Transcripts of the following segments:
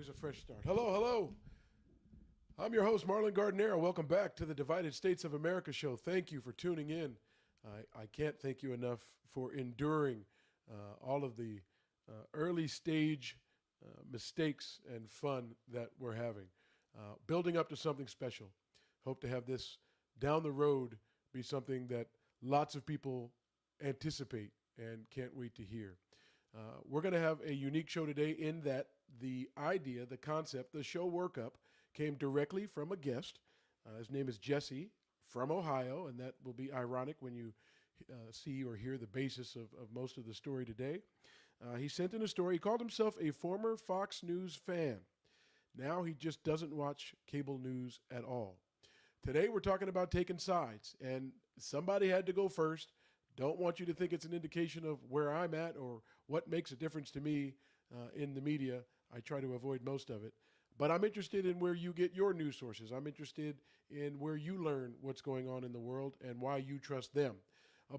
Always a fresh start. Hello, hello. I'm your host, Marlon Gardenero. Welcome back to the Divided States of America show. Thank you for tuning in. I can't thank you enough for enduring all of the early stage mistakes and fun that we're having. Building up to something special. Hope to have this down the road be something that lots of people anticipate and can't wait to hear. We're going to have a unique show today in that the idea, the concept, the show workup came directly from a guest. His name is Jesse from Ohio, and that will be ironic when you see or hear the basis of most of the story today. He sent in a story. He called himself a former Fox News fan. Now he just doesn't watch cable news at all. Today we're talking about taking sides, and somebody had to go first. Don't want you to think it's an indication of where I'm at or what makes a difference to me in the media. I try to avoid most of it. But I'm interested in where you get your news sources. I'm interested in where you learn what's going on in the world and why you trust them.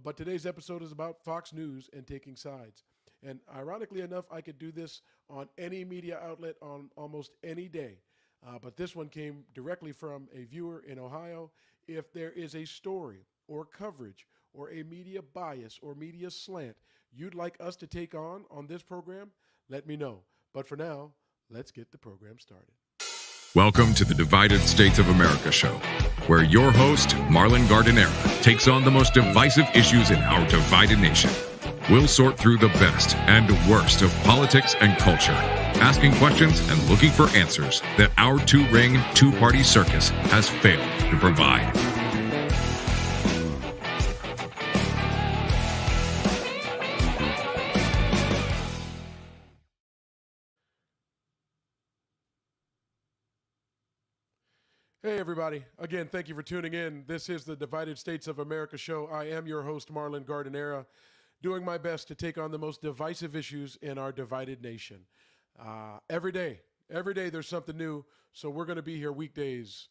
But today's episode is about Fox News and taking sides. And ironically enough, I could do this on any media outlet on almost any day. But this one came directly from a viewer in Ohio. If there is a story or coverage or a media bias or media slant you'd like us to take on this program, let me know. But for now, let's get the program started. Welcome to the Divided States of America show, where your host, Marlon Gardenera, takes on the most divisive issues in our divided nation. We'll sort through the best and worst of politics and culture, asking questions and looking for answers that our two-ring, two-party circus has failed to provide. Hey, everybody. Again, thank you for tuning in. This is the Divided States of America show. I am your host, Marlon Gardenera, doing my best to take on the most divisive issues in our divided nation. Every day there's something new. So we're going to be here weekdays,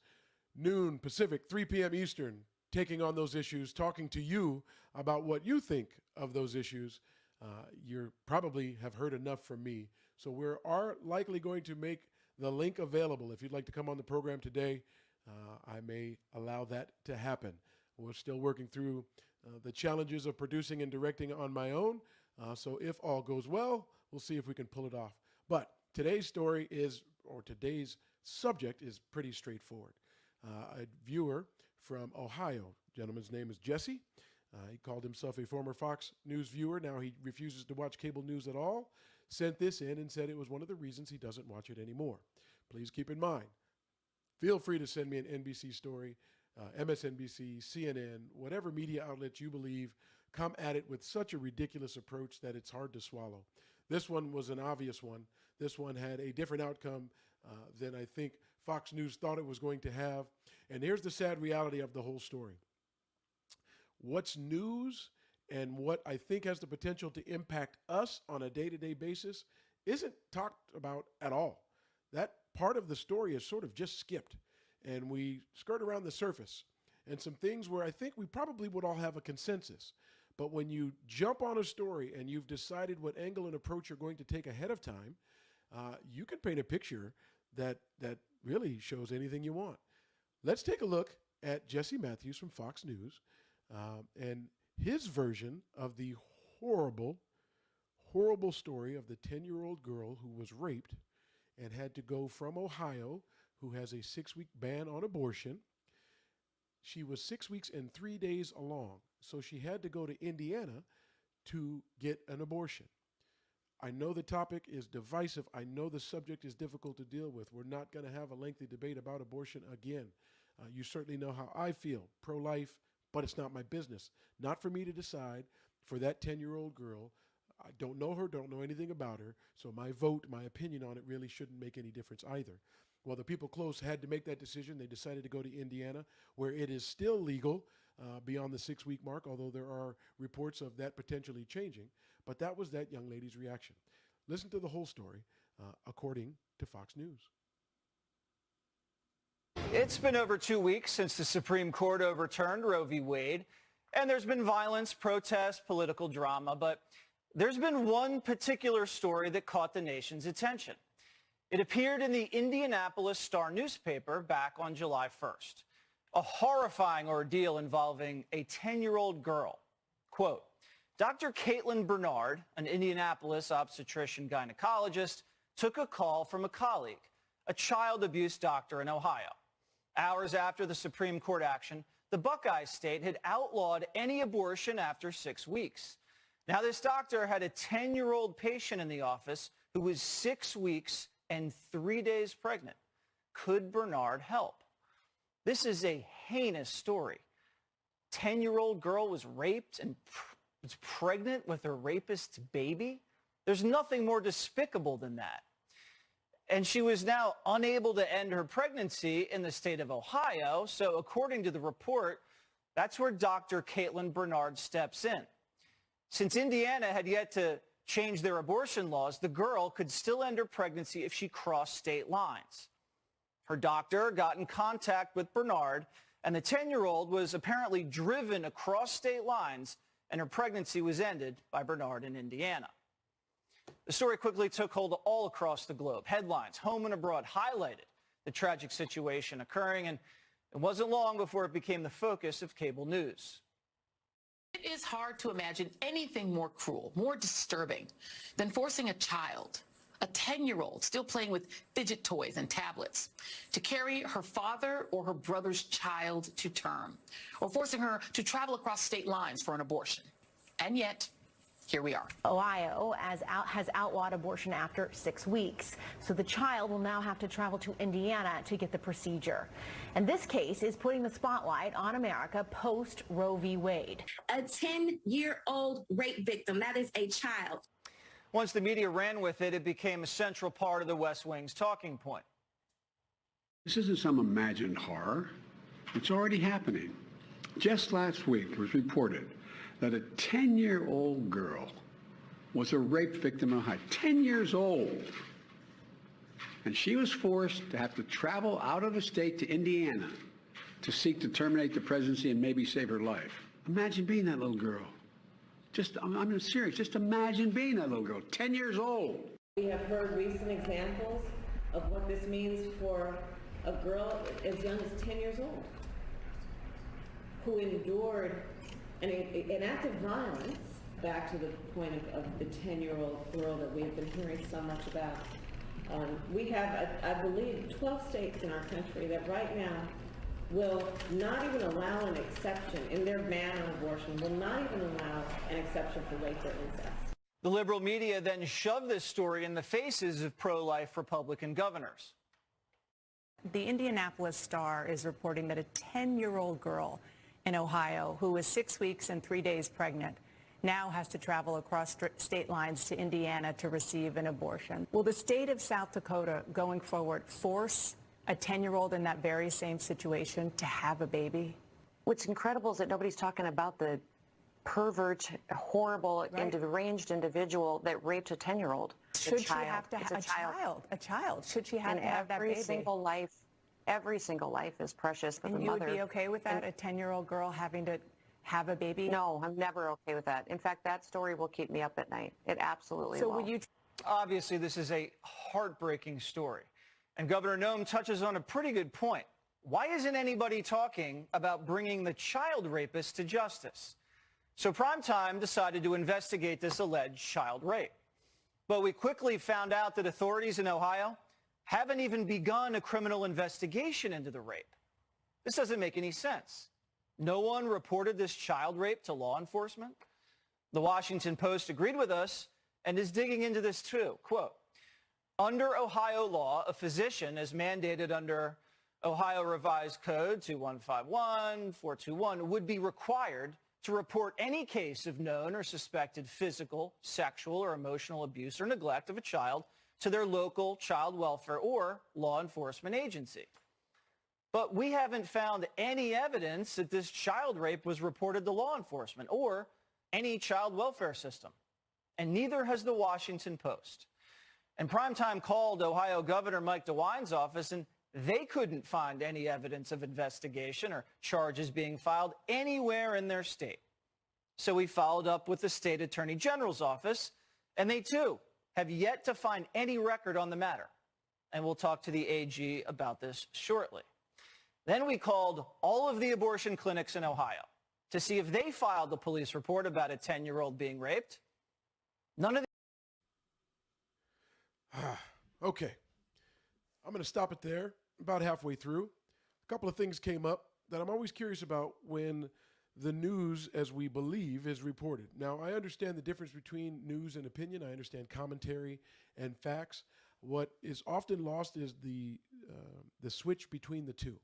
noon Pacific, 3 p.m. Eastern, taking on those issues, talking to you about what you think of those issues. You probably have heard enough from me. So we are likely going to make the link available. If you'd like to come on the program today, I may allow that to happen. We're still working through the challenges of producing and directing on my own. So if all goes well, we'll see if we can pull it off. But today's story today's subject is pretty straightforward. A viewer from Ohio, gentleman's name is Jesse. He called himself a former Fox News viewer. Now he refuses to watch cable news at all. Sent this in and said it was one of the reasons he doesn't watch it anymore. Please keep in mind, feel free to send me an NBC story, MSNBC, CNN, whatever media outlet you believe, come at it with such a ridiculous approach that it's hard to swallow. This one was an obvious one. This one had a different outcome than I think Fox News thought it was going to have. And here's the sad reality of the whole story. What's news and what I think has the potential to impact us on a day-to-day basis isn't talked about at all. That part of the story is sort of just skipped, and we skirt around the surface and some things where I think we probably would all have a consensus. But when you jump on a story and you've decided what angle and approach you're going to take ahead of time, you can paint a picture that really shows anything you want. Let's take a look at Jesse Matthews from Fox News and his version of the horrible, horrible story of the 10-year-old girl who was raped and had to go from Ohio, who has a 6-week ban on abortion. She was 6 weeks and 3 days along, so she had to go to Indiana to get an abortion. I know the topic is divisive. I know the subject is difficult to deal with. We're not going to have a lengthy debate about abortion again. You certainly know how I feel, pro-life, but it's not my business. Not for me to decide for that 10-year-old girl. I don't know her, don't know anything about her, so my vote, my opinion on it really shouldn't make any difference either. Well, the people close had to make that decision. They decided to go to Indiana, where it is still legal beyond the 6-week mark, although there are reports of that potentially changing. But that was that young lady's reaction. Listen to the whole story, according to Fox News. It's been over 2 weeks since the Supreme Court overturned Roe v. Wade, and there's been violence, protests, political drama, but there's been one particular story that caught the nation's attention. It appeared in the Indianapolis Star newspaper back on July 1st. A horrifying ordeal involving a 10-year-old girl. Quote, Dr. Caitlin Bernard, an Indianapolis obstetrician gynecologist, took a call from a colleague, a child abuse doctor in Ohio. Hours after the Supreme Court action, the Buckeye State had outlawed any abortion after 6 weeks. Now, this doctor had a 10-year-old patient in the office who was 6 weeks and 3 days pregnant. Could Bernard help? This is a heinous story. 10-year-old girl was raped and was pregnant with her rapist's baby. There's nothing more despicable than that. And she was now unable to end her pregnancy in the state of Ohio. So according to the report, that's where Dr. Caitlin Bernard steps in. Since Indiana had yet to change their abortion laws, the girl could still end her pregnancy if she crossed state lines. Her doctor got in contact with Bernard, and the 10-year-old was apparently driven across state lines, and her pregnancy was ended by Bernard in Indiana. The story quickly took hold all across the globe. Headlines, home and abroad, highlighted the tragic situation occurring, and it wasn't long before it became the focus of cable news. It is hard to imagine anything more cruel, more disturbing than forcing a child, a 10-year-old still playing with fidget toys and tablets, to carry her father or her brother's child to term, or forcing her to travel across state lines for an abortion. And yet, here we are. Ohio has outlawed abortion after 6 weeks. So the child will now have to travel to Indiana to get the procedure. And this case is putting the spotlight on America post Roe v. Wade. A 10-year-old rape victim, that is a child. Once the media ran with it, it became a central part of the West Wing's talking point. This isn't some imagined horror. It's already happening. Just last week it was reported that a 10-year-old girl was a rape victim in Ohio. 10 years old. And she was forced to have to travel out of the state to Indiana to seek to terminate the presidency and maybe save her life. Imagine being that little girl. I'm serious. Just imagine being that little girl, 10 years old. We have heard recent examples of what this means for a girl as young as 10 years old who endured an act of violence, back to the point of the 10-year-old girl that we have been hearing so much about. We have, I believe, 12 states in our country that right now will not even allow an exception in their ban on abortion, will not even allow an exception for rape or incest. The liberal media then shoved this story in the faces of pro-life Republican governors. The Indianapolis Star is reporting that a 10-year-old girl in Ohio who was 6 weeks and 3 days pregnant now has to travel across state lines to Indiana to receive an abortion. Will the state of South Dakota going forward force a 10-year-old in that very same situation to have a baby? What's incredible is that nobody's talking about the pervert, horrible, deranged individual that raped a 10-year-old. Should she have to have a child? Should she have to have that baby? Every single life is precious for the mother. And you would be okay with that, a 10-year-old girl having to have a baby? No, I'm never okay with that. In fact, that story will keep me up at night. It absolutely will. So will you? Obviously, this is a heartbreaking story. And Governor Noem touches on a pretty good point. Why isn't anybody talking about bringing the child rapist to justice? So Primetime decided to investigate this alleged child rape. But we quickly found out that authorities in Ohio haven't even begun a criminal investigation into the rape. This doesn't make any sense. No one reported this child rape to law enforcement. The Washington Post agreed with us and is digging into this too. Quote, under Ohio law, a physician, as mandated under Ohio Revised Code 2151-421, would be required to report any case of known or suspected physical, sexual, or emotional abuse or neglect of a child to their local child welfare or law enforcement agency. But we haven't found any evidence that this child rape was reported to law enforcement or any child welfare system. And neither has the Washington Post. And Primetime called Ohio Governor Mike DeWine's office, and they couldn't find any evidence of investigation or charges being filed anywhere in their state. So we followed up with the state attorney general's office, and they too have yet to find any record on the matter. and we'll talk to the AG about this shortly. Then we called all of the abortion clinics in Ohio to see if they filed a police report about a 10-year-old being raped. None of Okay. I'm going to stop it there, about halfway through. A couple of things came up that I'm always curious about when the news, as we believe, is reported. Now, I understand the difference between news and opinion. I understand commentary and facts. What is often lost is the switch between the two.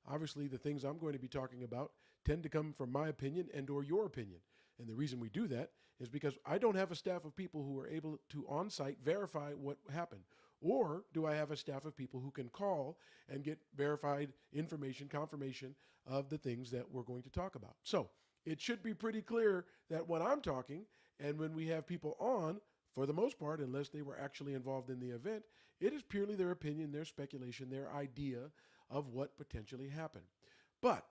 Obviously, the things I'm going to be talking about tend to come from my opinion and or your opinion. And the reason we do that is because I don't have a staff of people who are able to on-site verify what happened. Or do I have a staff of people who can call and get verified information, confirmation of the things that we're going to talk about? So it should be pretty clear that when I'm talking and when we have people on, for the most part, unless they were actually involved in the event, it is purely their opinion, their speculation, their idea of what potentially happened. But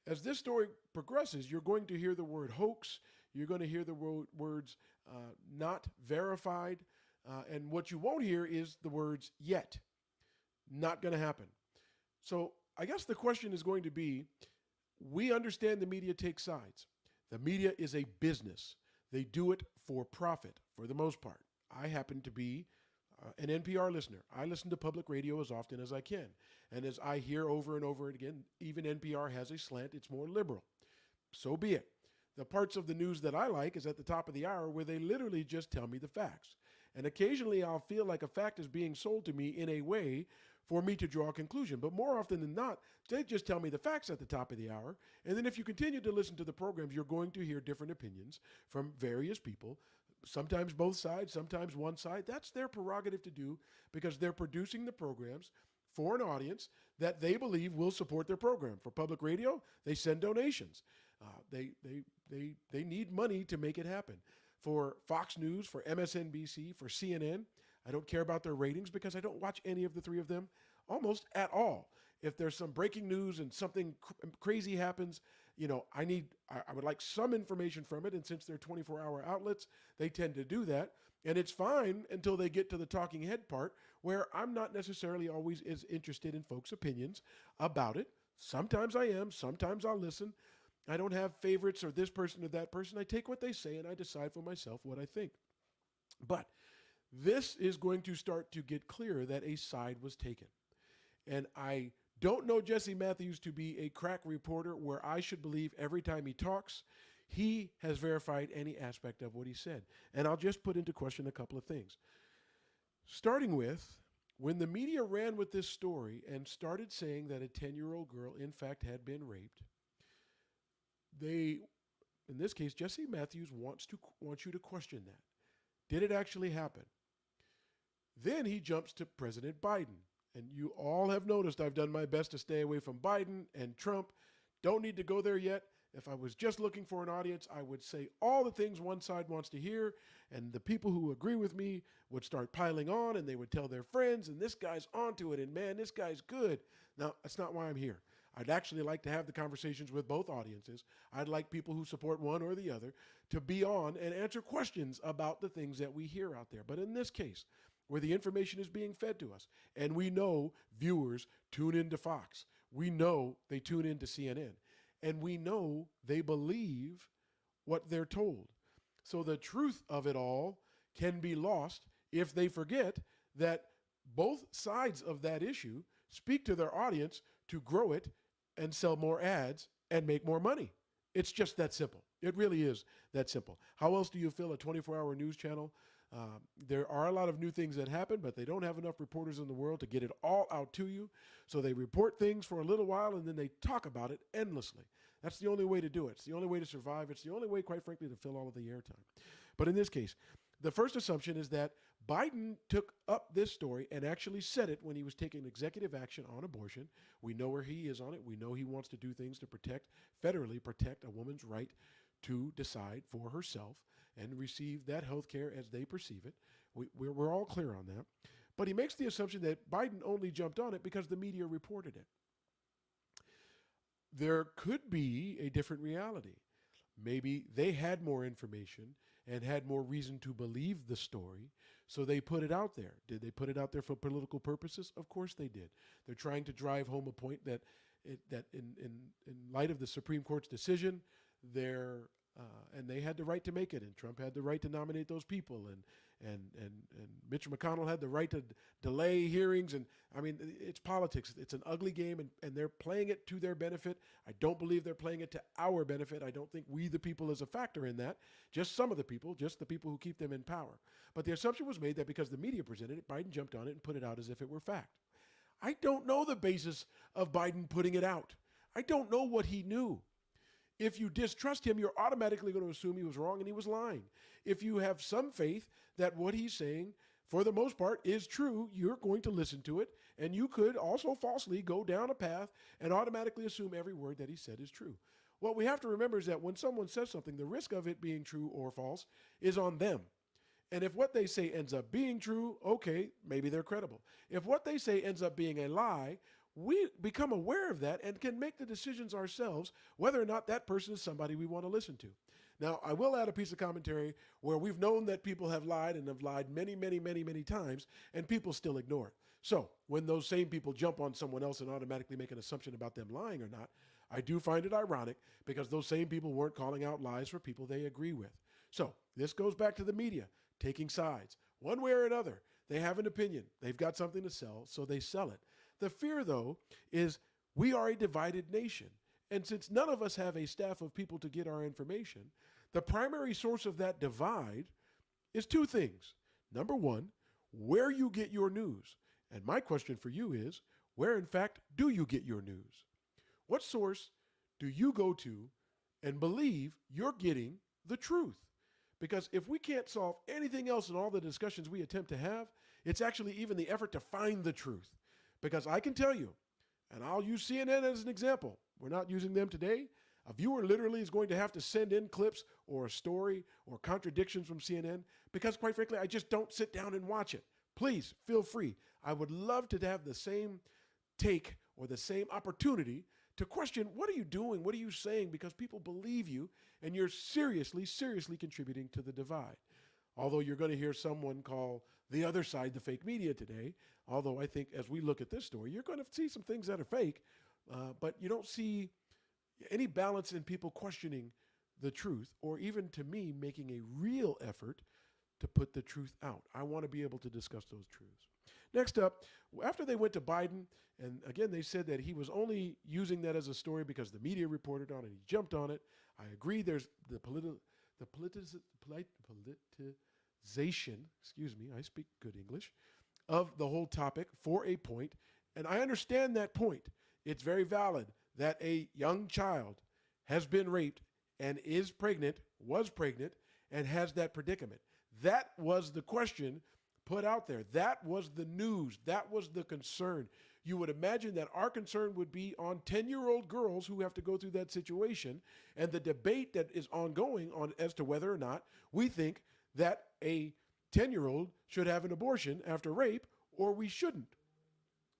as this story progresses, you're going to hear the word hoax. You're going to hear the words not verified. And what you won't hear is the words yet. Not going to happen. So I guess the question is going to be, we understand the media takes sides. The media is a business. They do it for profit for the most part. I happen to be an NPR listener. I listen to public radio as often as I can. And as I hear over and over again, even NPR has a slant. It's more liberal. So be it. The parts of the news that I like is at the top of the hour where they literally just tell me the facts. And occasionally I'll feel like a fact is being sold to me in a way for me to draw a conclusion. But more often than not, they just tell me the facts at the top of the hour. And then if you continue to listen to the programs, you're going to hear different opinions from various people, sometimes both sides, sometimes one side. That's their prerogative to do because they're producing the programs for an audience that they believe will support their program. For public radio, they send donations. They need money to make it happen. For Fox News, for MSNBC, for CNN, I don't care about their ratings because I don't watch any of the three of them almost at all. If there's some breaking news and something crazy happens, I would like some information from it. And since they're 24-hour outlets, they tend to do that. And it's fine until they get to the talking head part where I'm not necessarily always as interested in folks' opinions about it. Sometimes I am. Sometimes I'll listen. I don't have favorites or this person or that person. I take what they say and I decide for myself what I think. But this is going to start to get clear that a side was taken. And I don't know Jesse Matthews to be a crack reporter where I should believe every time he talks, he has verified any aspect of what he said. And I'll just put into question a couple of things. Starting with, when the media ran with this story and started saying that a 10-year-old girl, in fact, had been raped, in this case, Jesse Matthews wants you to question that. Did it actually happen? Then he jumps to President Biden. And you all have noticed I've done my best to stay away from Biden and Trump. Don't need to go there yet. If I was just looking for an audience, I would say all the things one side wants to hear, and the people who agree with me would start piling on, and they would tell their friends, and this guy's onto it, and man, this guy's good. Now, that's not why I'm here. I'd actually like to have the conversations with both audiences. I'd like people who support one or the other to be on and answer questions about the things that we hear out there. But in this case, where the information is being fed to us, and we know viewers tune into Fox, we know they tune into CNN, and we know they believe what they're told. So the truth of it all can be lost if they forget that both sides of that issue speak to their audience to grow it and sell more ads and make more money. It's just that simple. It really is that simple. How else do you fill a 24-hour news channel? There are a lot of new things that happen, but they don't have enough reporters in the world to get it all out to you. So they report things for a little while, and then they talk about it endlessly. That's the only way to do it. It's the only way to survive. It's the only way, quite frankly, to fill all of the airtime. But in this case, the first assumption is that Biden took up this story and actually said it when he was taking executive action on abortion. We know where he is on it. We know he wants to do things to federally protect a woman's right to decide for herself and receive that health care as they perceive it. We're all clear on that. But he makes the assumption that Biden only jumped on it because the media reported it. There could be a different reality. Maybe they had more information and had more reason to believe the story. So they put it out there. Did they put it out there for political purposes? Of course they did. They're trying to drive home a point that in light of the Supreme Court's decision, and they had the right to make it, and Trump had the right to nominate those people, and Mitch McConnell had the right to delay hearings, and I mean, it's politics. It's an ugly game, and they're playing it to their benefit. I don't believe they're playing it to our benefit. I don't think we, the people, is a factor in that. Just some of the people, just the people who keep them in power. But the assumption was made that because the media presented it, Biden jumped on it and put it out as if it were fact. I don't know the basis of Biden putting it out. I don't know what he knew. If you distrust him, you're automatically going to assume he was wrong and he was lying. If you have some faith that what he's saying, for the most part, is true, you're going to listen to it, and you could also falsely go down a path and automatically assume every word that he said is true. What we have to remember is that when someone says something, the risk of it being true or false is on them. And if what they say ends up being true, okay, maybe they're credible. If what they say ends up being a lie, we become aware of that and can make the decisions ourselves whether or not that person is somebody we want to listen to. Now, I will add a piece of commentary where we've known that people have lied and have lied many, many, many, many times, and people still ignore it. So when those same people jump on someone else and automatically make an assumption about them lying or not, I do find it ironic because those same people weren't calling out lies for people they agree with. So this goes back to the media taking sides. One way or another, they have an opinion. They've got something to sell, so they sell it. The fear, though, is we are a divided nation. And since none of us have a staff of people to get our information, the primary source of that divide is two things. Number one, where you get your news. And my question for you is, where in fact do you get your news? What source do you go to and believe you're getting the truth? Because if we can't solve anything else in all the discussions we attempt to have, it's actually even the effort to find the truth. Because I can tell you, and I'll use CNN as an example. We're not using them today. A viewer literally is going to have to send in clips or a story or contradictions from CNN because, quite frankly, I just don't sit down and watch it. Please feel free. I would love to have the same take or the same opportunity to question, what are you doing? What are you saying? Because people believe you and you're seriously, seriously contributing to the divide. Although you're going to hear someone call the other side the fake media today, although I think as we look at this story, you're going to see some things that are fake, but you don't see any balance in people questioning the truth or even, to me, making a real effort to put the truth out. I want to be able to discuss those truths. Next up, after they went to Biden, and again, they said that he was only using that as a story because the media reported on it. He jumped on it. I agree there's the politicization, excuse me, I speak good English, of the whole topic for a point. And I understand that point. It's very valid that a young child has been raped and is pregnant, was pregnant, and has that predicament. That was the question put out there. That was the news. That was the concern. You would imagine that our concern would be on 10-year-old girls who have to go through that situation and the debate that is ongoing on as to whether or not we think that a 10-year-old should have an abortion after rape or we shouldn't.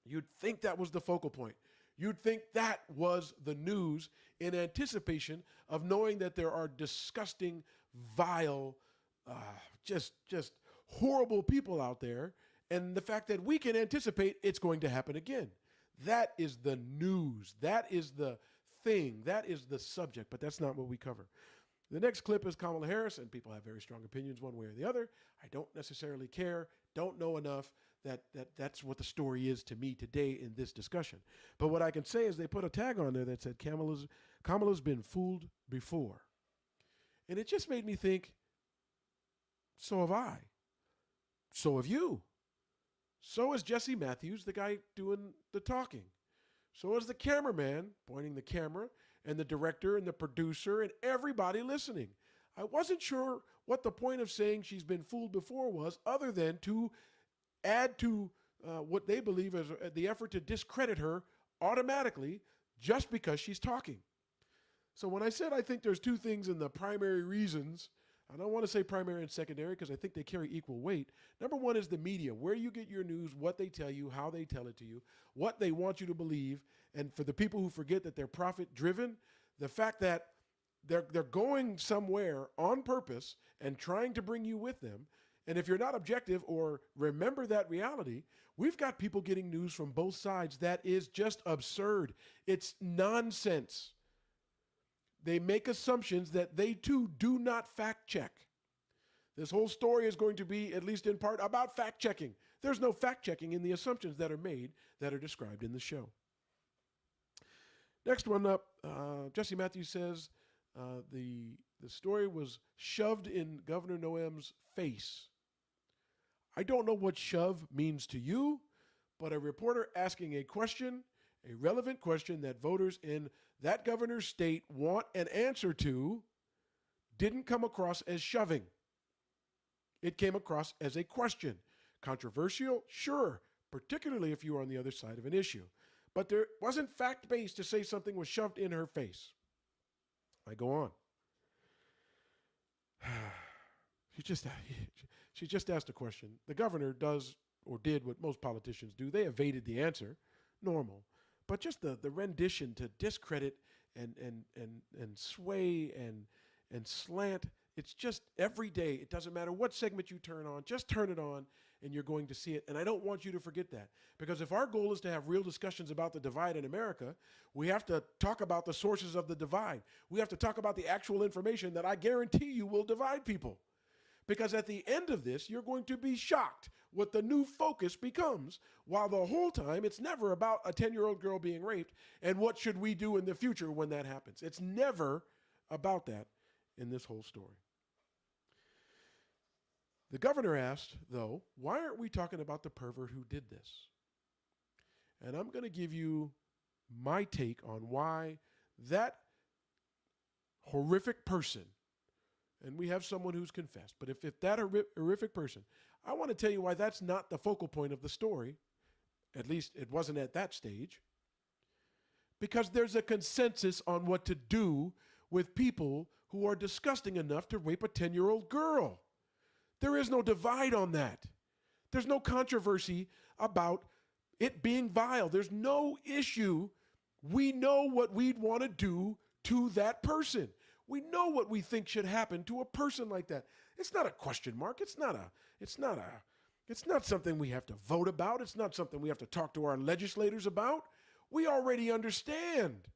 You'd think that was the focal point. You'd think that was the news in anticipation of knowing that there are disgusting, vile, just horrible people out there, and the fact that we can anticipate it's going to happen again. That is the news. That is the thing. That is the subject, but that's not what we cover. The next clip is Kamala Harris, and people have very strong opinions one way or the other. I don't necessarily care, don't know enough that's what the story is to me today in this discussion. But what I can say is they put a tag on there that said Kamala's been fooled before. And it just made me think, so have I. So have you. So is Jesse Matthews, the guy doing the talking. So is the cameraman pointing the camera and the director and the producer and everybody listening. I wasn't sure what the point of saying she's been fooled before was, other than to add to what they believe is the effort to discredit her automatically just because she's talking. So when I said I think there's two things in the primary reasons, I don't want to say primary and secondary because I think they carry equal weight. Number one is the media, where you get your news, what they tell you, how they tell it to you, what they want you to believe. And for the people who forget that they're profit-driven, the fact that They're going somewhere on purpose and trying to bring you with them. And if you're not objective or remember that reality, we've got people getting news from both sides that is just absurd. It's nonsense. They make assumptions that they too do not fact check. This whole story is going to be, at least in part, about fact checking. There's no fact checking in the assumptions that are made that are described in the show. Next one up, Jesse Matthews says the story was shoved in Governor Noem's face. I don't know what shove means to you, but a reporter asking a question, a relevant question that voters in that governor's state want an answer to, didn't come across as shoving. It came across as a question. Controversial? Sure, particularly if you were on the other side of an issue. But there wasn't fact-based to say something was shoved in her face. I go on. She just asked a question. The governor does or did what most politicians do. They evaded the answer. Normal. But just the rendition to discredit and sway and slant, it's just every day. It doesn't matter what segment you turn on. Just turn it on and you're going to see it. And I don't want you to forget that. Because if our goal is to have real discussions about the divide in America, we have to talk about the sources of the divide. We have to talk about the actual information that I guarantee you will divide people. Because at the end of this, you're going to be shocked what the new focus becomes, while the whole time it's never about a 10-year-old girl being raped and what should we do in the future when that happens. It's never about that in this whole story. The governor asked, though, why aren't we talking about the pervert who did this? And I'm going to give you my take on why that horrific person, and we have someone who's confessed, but if that horrific person, I want to tell you why that's not the focal point of the story. At least it wasn't at that stage. Because there's a consensus on what to do with people who are disgusting enough to rape a 10-year-old girl. There is no divide on that. There's no controversy about it being vile. There's no issue. We know what we'd want to do to that person. We know what we think should happen to a person like that. It's not a question mark. It's not something we have to vote about. It's not something we have to talk to our legislators about. We already understand.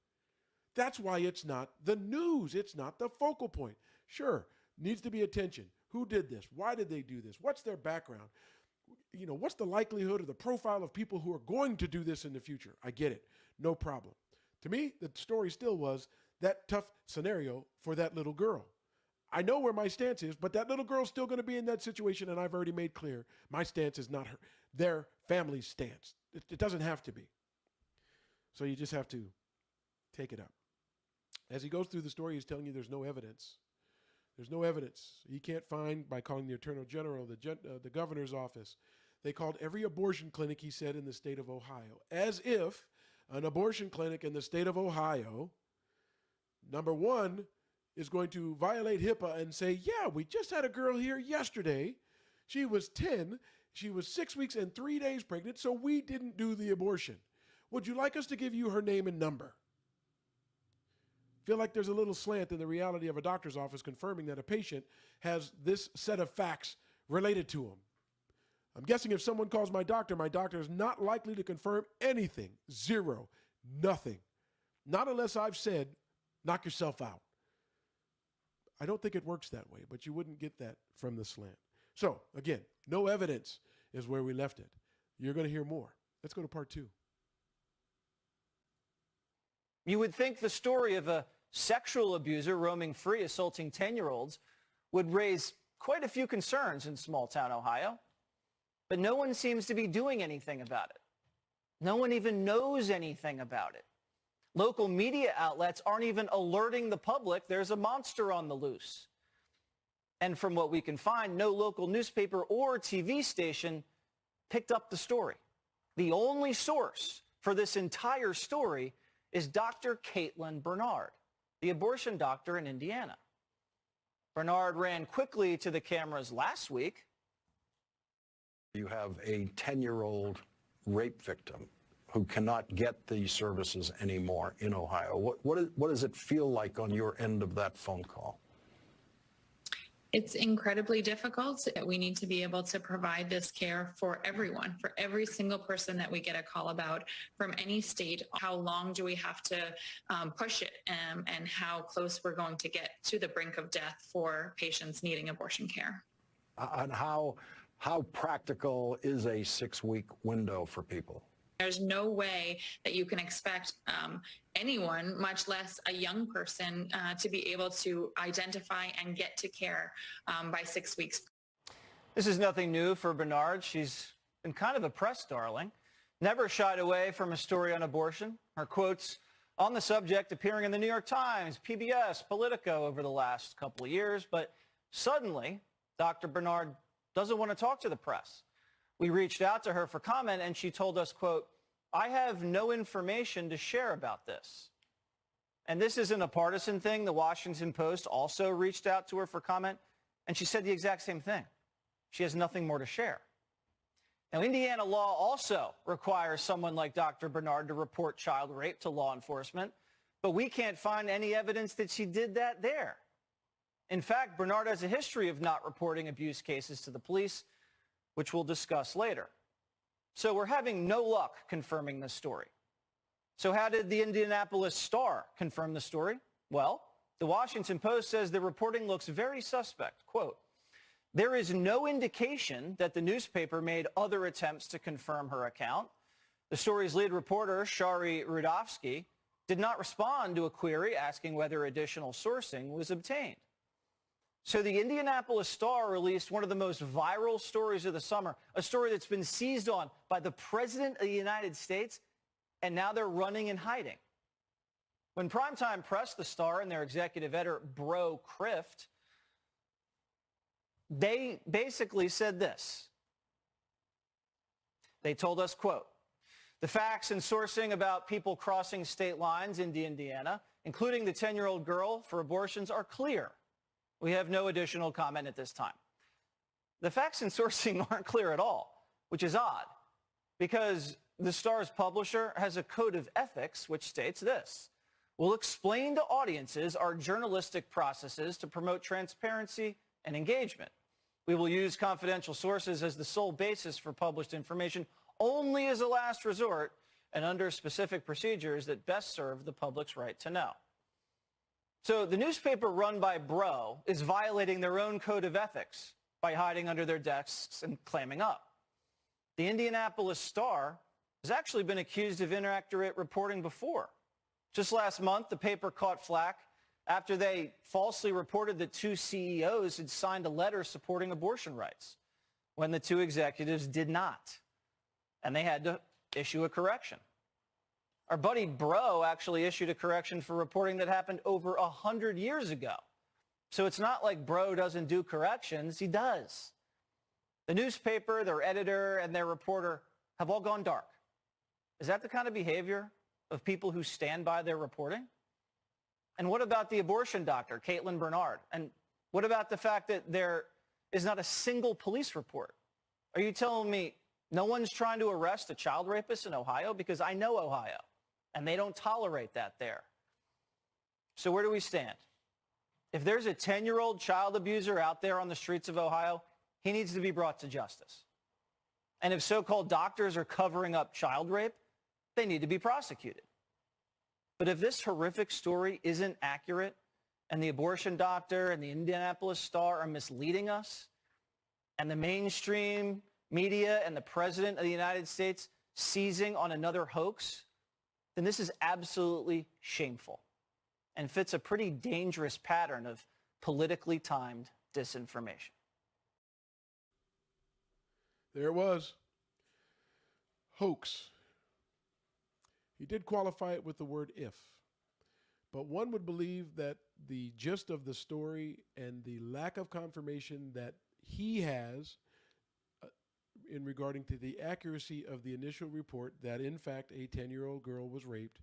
That's why it's not the news. It's not the focal point. Sure, needs to be attention. Who did this? Why did they do this? What's their background? You know, what's the likelihood or the profile of people who are going to do this in the future? I get it. No problem. To me, the story still was that tough scenario for that little girl. I know where my stance is, but that little girl's still going to be in that situation, and I've already made clear my stance is not their family's stance. It doesn't have to be. So you just have to take it up. As he goes through the story, he's telling you there's no evidence. There's no evidence. He can't find, by calling the Attorney General, the governor's office. They called every abortion clinic, he said, in the state of Ohio, as if an abortion clinic in the state of Ohio, number one, is going to violate HIPAA and say, yeah, we just had a girl here yesterday. She was 10. She was 6 weeks and 3 days pregnant, so we didn't do the abortion. Would you like us to give you her name and number? Feel like there's a little slant in the reality of a doctor's office confirming that a patient has this set of facts related to him. I'm guessing if someone calls my doctor is not likely to confirm anything. Zero. Nothing. Not unless I've said, knock yourself out. I don't think it works that way, but you wouldn't get that from the slant. So, again, no evidence is where we left it. You're going to hear more. Let's go to part two. You would think the story of a sexual abuser roaming free, assaulting 10-year-olds, would raise quite a few concerns in small-town Ohio. But no one seems to be doing anything about it. No one even knows anything about it. Local media outlets aren't even alerting the public there's a monster on the loose. And from what we can find, no local newspaper or TV station picked up the story. The only source for this entire story is Dr. Caitlin Bernard, the abortion doctor in Indiana. Bernard ran quickly to the cameras last week. You have a 10-year-old rape victim who cannot get these services anymore in Ohio. What does it feel like on your end of that phone call? It's incredibly difficult. We need to be able to provide this care for everyone, for every single person that we get a call about from any state. How long do we have to push it, and how close we're going to get to the brink of death for patients needing abortion care. And how practical is a 6-week window for people? There's no way that you can expect anyone, much less a young person, to be able to identify and get to care by 6 weeks. This is nothing new for Bernard. She's been kind of a press darling, never shied away from a story on abortion. Her quotes on the subject appearing in the New York Times, PBS, Politico over the last couple of years. But suddenly, Dr. Bernard doesn't want to talk to the press. We reached out to her for comment, and she told us, quote, "I have no information to share about this." And this isn't a partisan thing. The Washington Post also reached out to her for comment, and she said the exact same thing. She has nothing more to share. Now, Indiana law also requires someone like Dr. Bernard to report child rape to law enforcement, but we can't find any evidence that she did that there. In fact, Bernard has a history of not reporting abuse cases to the police, which we'll discuss later. So we're having no luck confirming this story. So how did the Indianapolis Star confirm the story? Well, the Washington Post says the reporting looks very suspect. Quote, "There is no indication that the newspaper made other attempts to confirm her account. The story's lead reporter, Shari Rudofsky, did not respond to a query asking whether additional sourcing was obtained." So the Indianapolis Star released one of the most viral stories of the summer, a story that's been seized on by the President of the United States, and now they're running and hiding. When Primetime pressed the Star and their executive editor, Bro Crift, they basically said this. They told us, quote, "The facts and sourcing about people crossing state lines into Indiana, including the 10-year-old girl for abortions, are clear. We have no additional comment at this time." The facts and sourcing aren't clear at all, which is odd, because the Star's publisher has a code of ethics which states this: "We'll explain to audiences our journalistic processes to promote transparency and engagement. We will use confidential sources as the sole basis for published information only as a last resort and under specific procedures that best serve the public's right to know." So the newspaper run by Bro is violating their own code of ethics by hiding under their desks and clamming up. The Indianapolis Star has actually been accused of inaccurate reporting before. Just last month, the paper caught flack after they falsely reported that 2 CEOs had signed a letter supporting abortion rights when the 2 executives did not, and they had to issue a correction. Our buddy Bro actually issued a correction for reporting that happened over 100 years ago. So it's not like Bro doesn't do corrections, he does. The newspaper, their editor, and their reporter have all gone dark. Is that the kind of behavior of people who stand by their reporting? And what about the abortion doctor, Caitlin Bernard? And what about the fact that there is not a single police report? Are you telling me no one's trying to arrest a child rapist in Ohio? Because I know Ohio, and they don't tolerate that there. So where do we stand? If there's a 10-year-old child abuser out there on the streets of Ohio, he needs to be brought to justice. And if so-called doctors are covering up child rape, they need to be prosecuted. But if this horrific story isn't accurate, and the abortion doctor and the Indianapolis Star are misleading us, and the mainstream media and the President of the United States seizing on another hoax, then this is absolutely shameful and fits a pretty dangerous pattern of politically timed disinformation. There it was. Hoax. He did qualify it with the word if. But one would believe that the gist of the story and the lack of confirmation that he has in regarding to the accuracy of the initial report that, in fact, a 10-year-old girl was raped.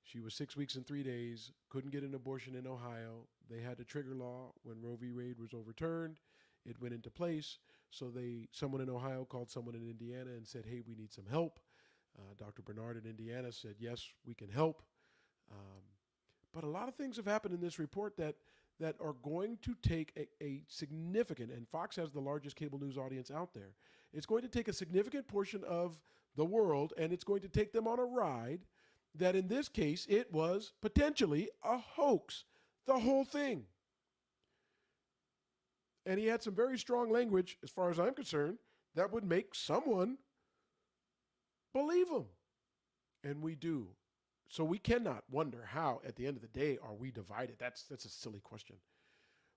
She was 6 weeks and 3 days, couldn't get an abortion in Ohio. They had a trigger law when Roe v. Wade was overturned. It went into place. So someone in Ohio called someone in Indiana and said, hey, we need some help. Dr. Bernard in Indiana said, yes, we can help. But a lot of things have happened in this report that are going to take a significant, and Fox has the largest cable news audience out there. It's going to take a significant portion of the world, and it's going to take them on a ride that in this case, it was potentially a hoax, the whole thing. And he had some very strong language, as far as I'm concerned, that would make someone believe him. And we do. So we cannot wonder how, at the end of the day, are we divided? That's a silly question.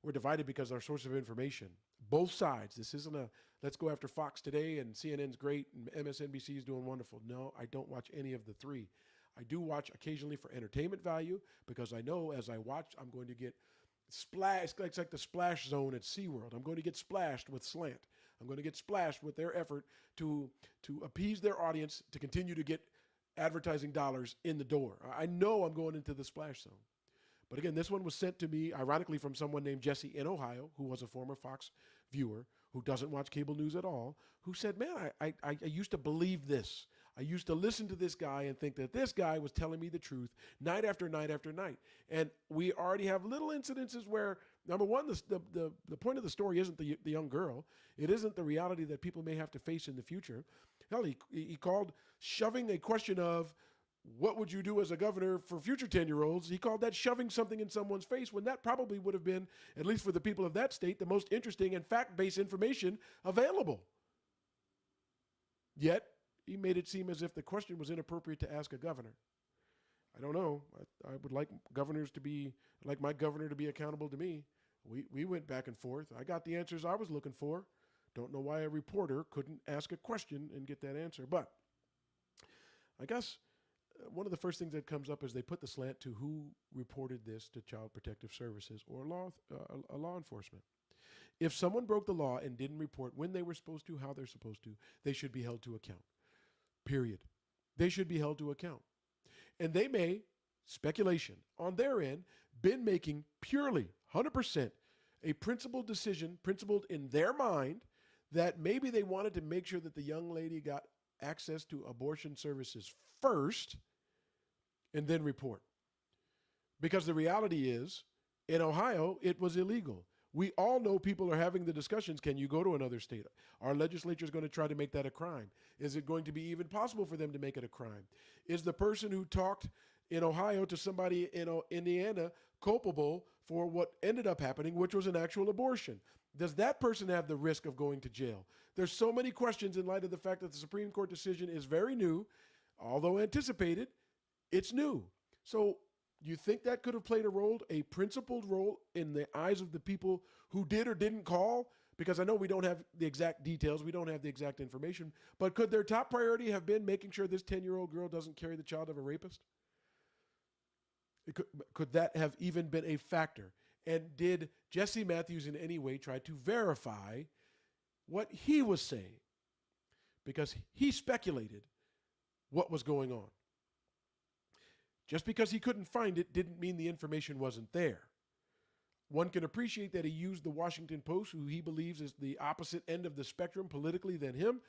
We're divided because our source of information, both sides. This isn't a let's go after Fox today and CNN's great and MSNBC is doing wonderful. No, I don't watch any of the three. I do watch occasionally for entertainment value because I know as I watch, I'm going to get splashed. It's like the splash zone at SeaWorld. I'm going to get splashed with slant. I'm going to get splashed with their effort to appease their audience to continue to get advertising dollars in the door. I know I'm going into the splash zone. But again, this one was sent to me, ironically, from someone named Jesse in Ohio, who was a former Fox viewer, who doesn't watch cable news at all, who said, man, I used to believe this. I used to listen to this guy and think that this guy was telling me the truth night after night after night. And we already have little incidences where, number one, the point of the story isn't the young girl. It isn't the reality that people may have to face in the future. Hell, he called shoving a question of, what would you do as a governor for future 10-year-olds? He called that shoving something in someone's face when that probably would have been, at least for the people of that state, the most interesting and fact-based information available. Yet, he made it seem as if the question was inappropriate to ask a governor. I don't know. I would like my governor to be accountable to me. We went back and forth. I got the answers I was looking for. Don't know why a reporter couldn't ask a question and get that answer. But I guess one of the first things that comes up is they put the slant to who reported this to Child Protective Services or law enforcement. If someone broke the law and didn't report when they were supposed to, how they're supposed to, they should be held to account. Period. They should be held to account. And they may, speculation, on their end, been making purely 100% a principled decision, principled in their mind, that maybe they wanted to make sure that the young lady got access to abortion services first and then report. Because the reality is, in Ohio, it was illegal. We all know people are having the discussions, can you go to another state? Our legislature is going to try to make that a crime. Is it going to be even possible for them to make it a crime? Is the person who talked in Ohio to somebody in Indiana culpable for what ended up happening, which was an actual abortion? Does that person have the risk of going to jail? There's so many questions in light of the fact that the Supreme Court decision is very new. Although anticipated, it's new. So you think that could have played a principled role in the eyes of the people who did or didn't call? Because I know we don't have the exact details. We don't have the exact information. But could their top priority have been making sure this 10-year-old girl doesn't carry the child of a rapist? Could that have even been a factor? And did Jesse Matthews in any way try to verify what he was saying? Because he speculated what was going on. Just because he couldn't find it didn't mean the information wasn't there. One can appreciate that he used the Washington Post, who he believes is the opposite end of the spectrum politically than him,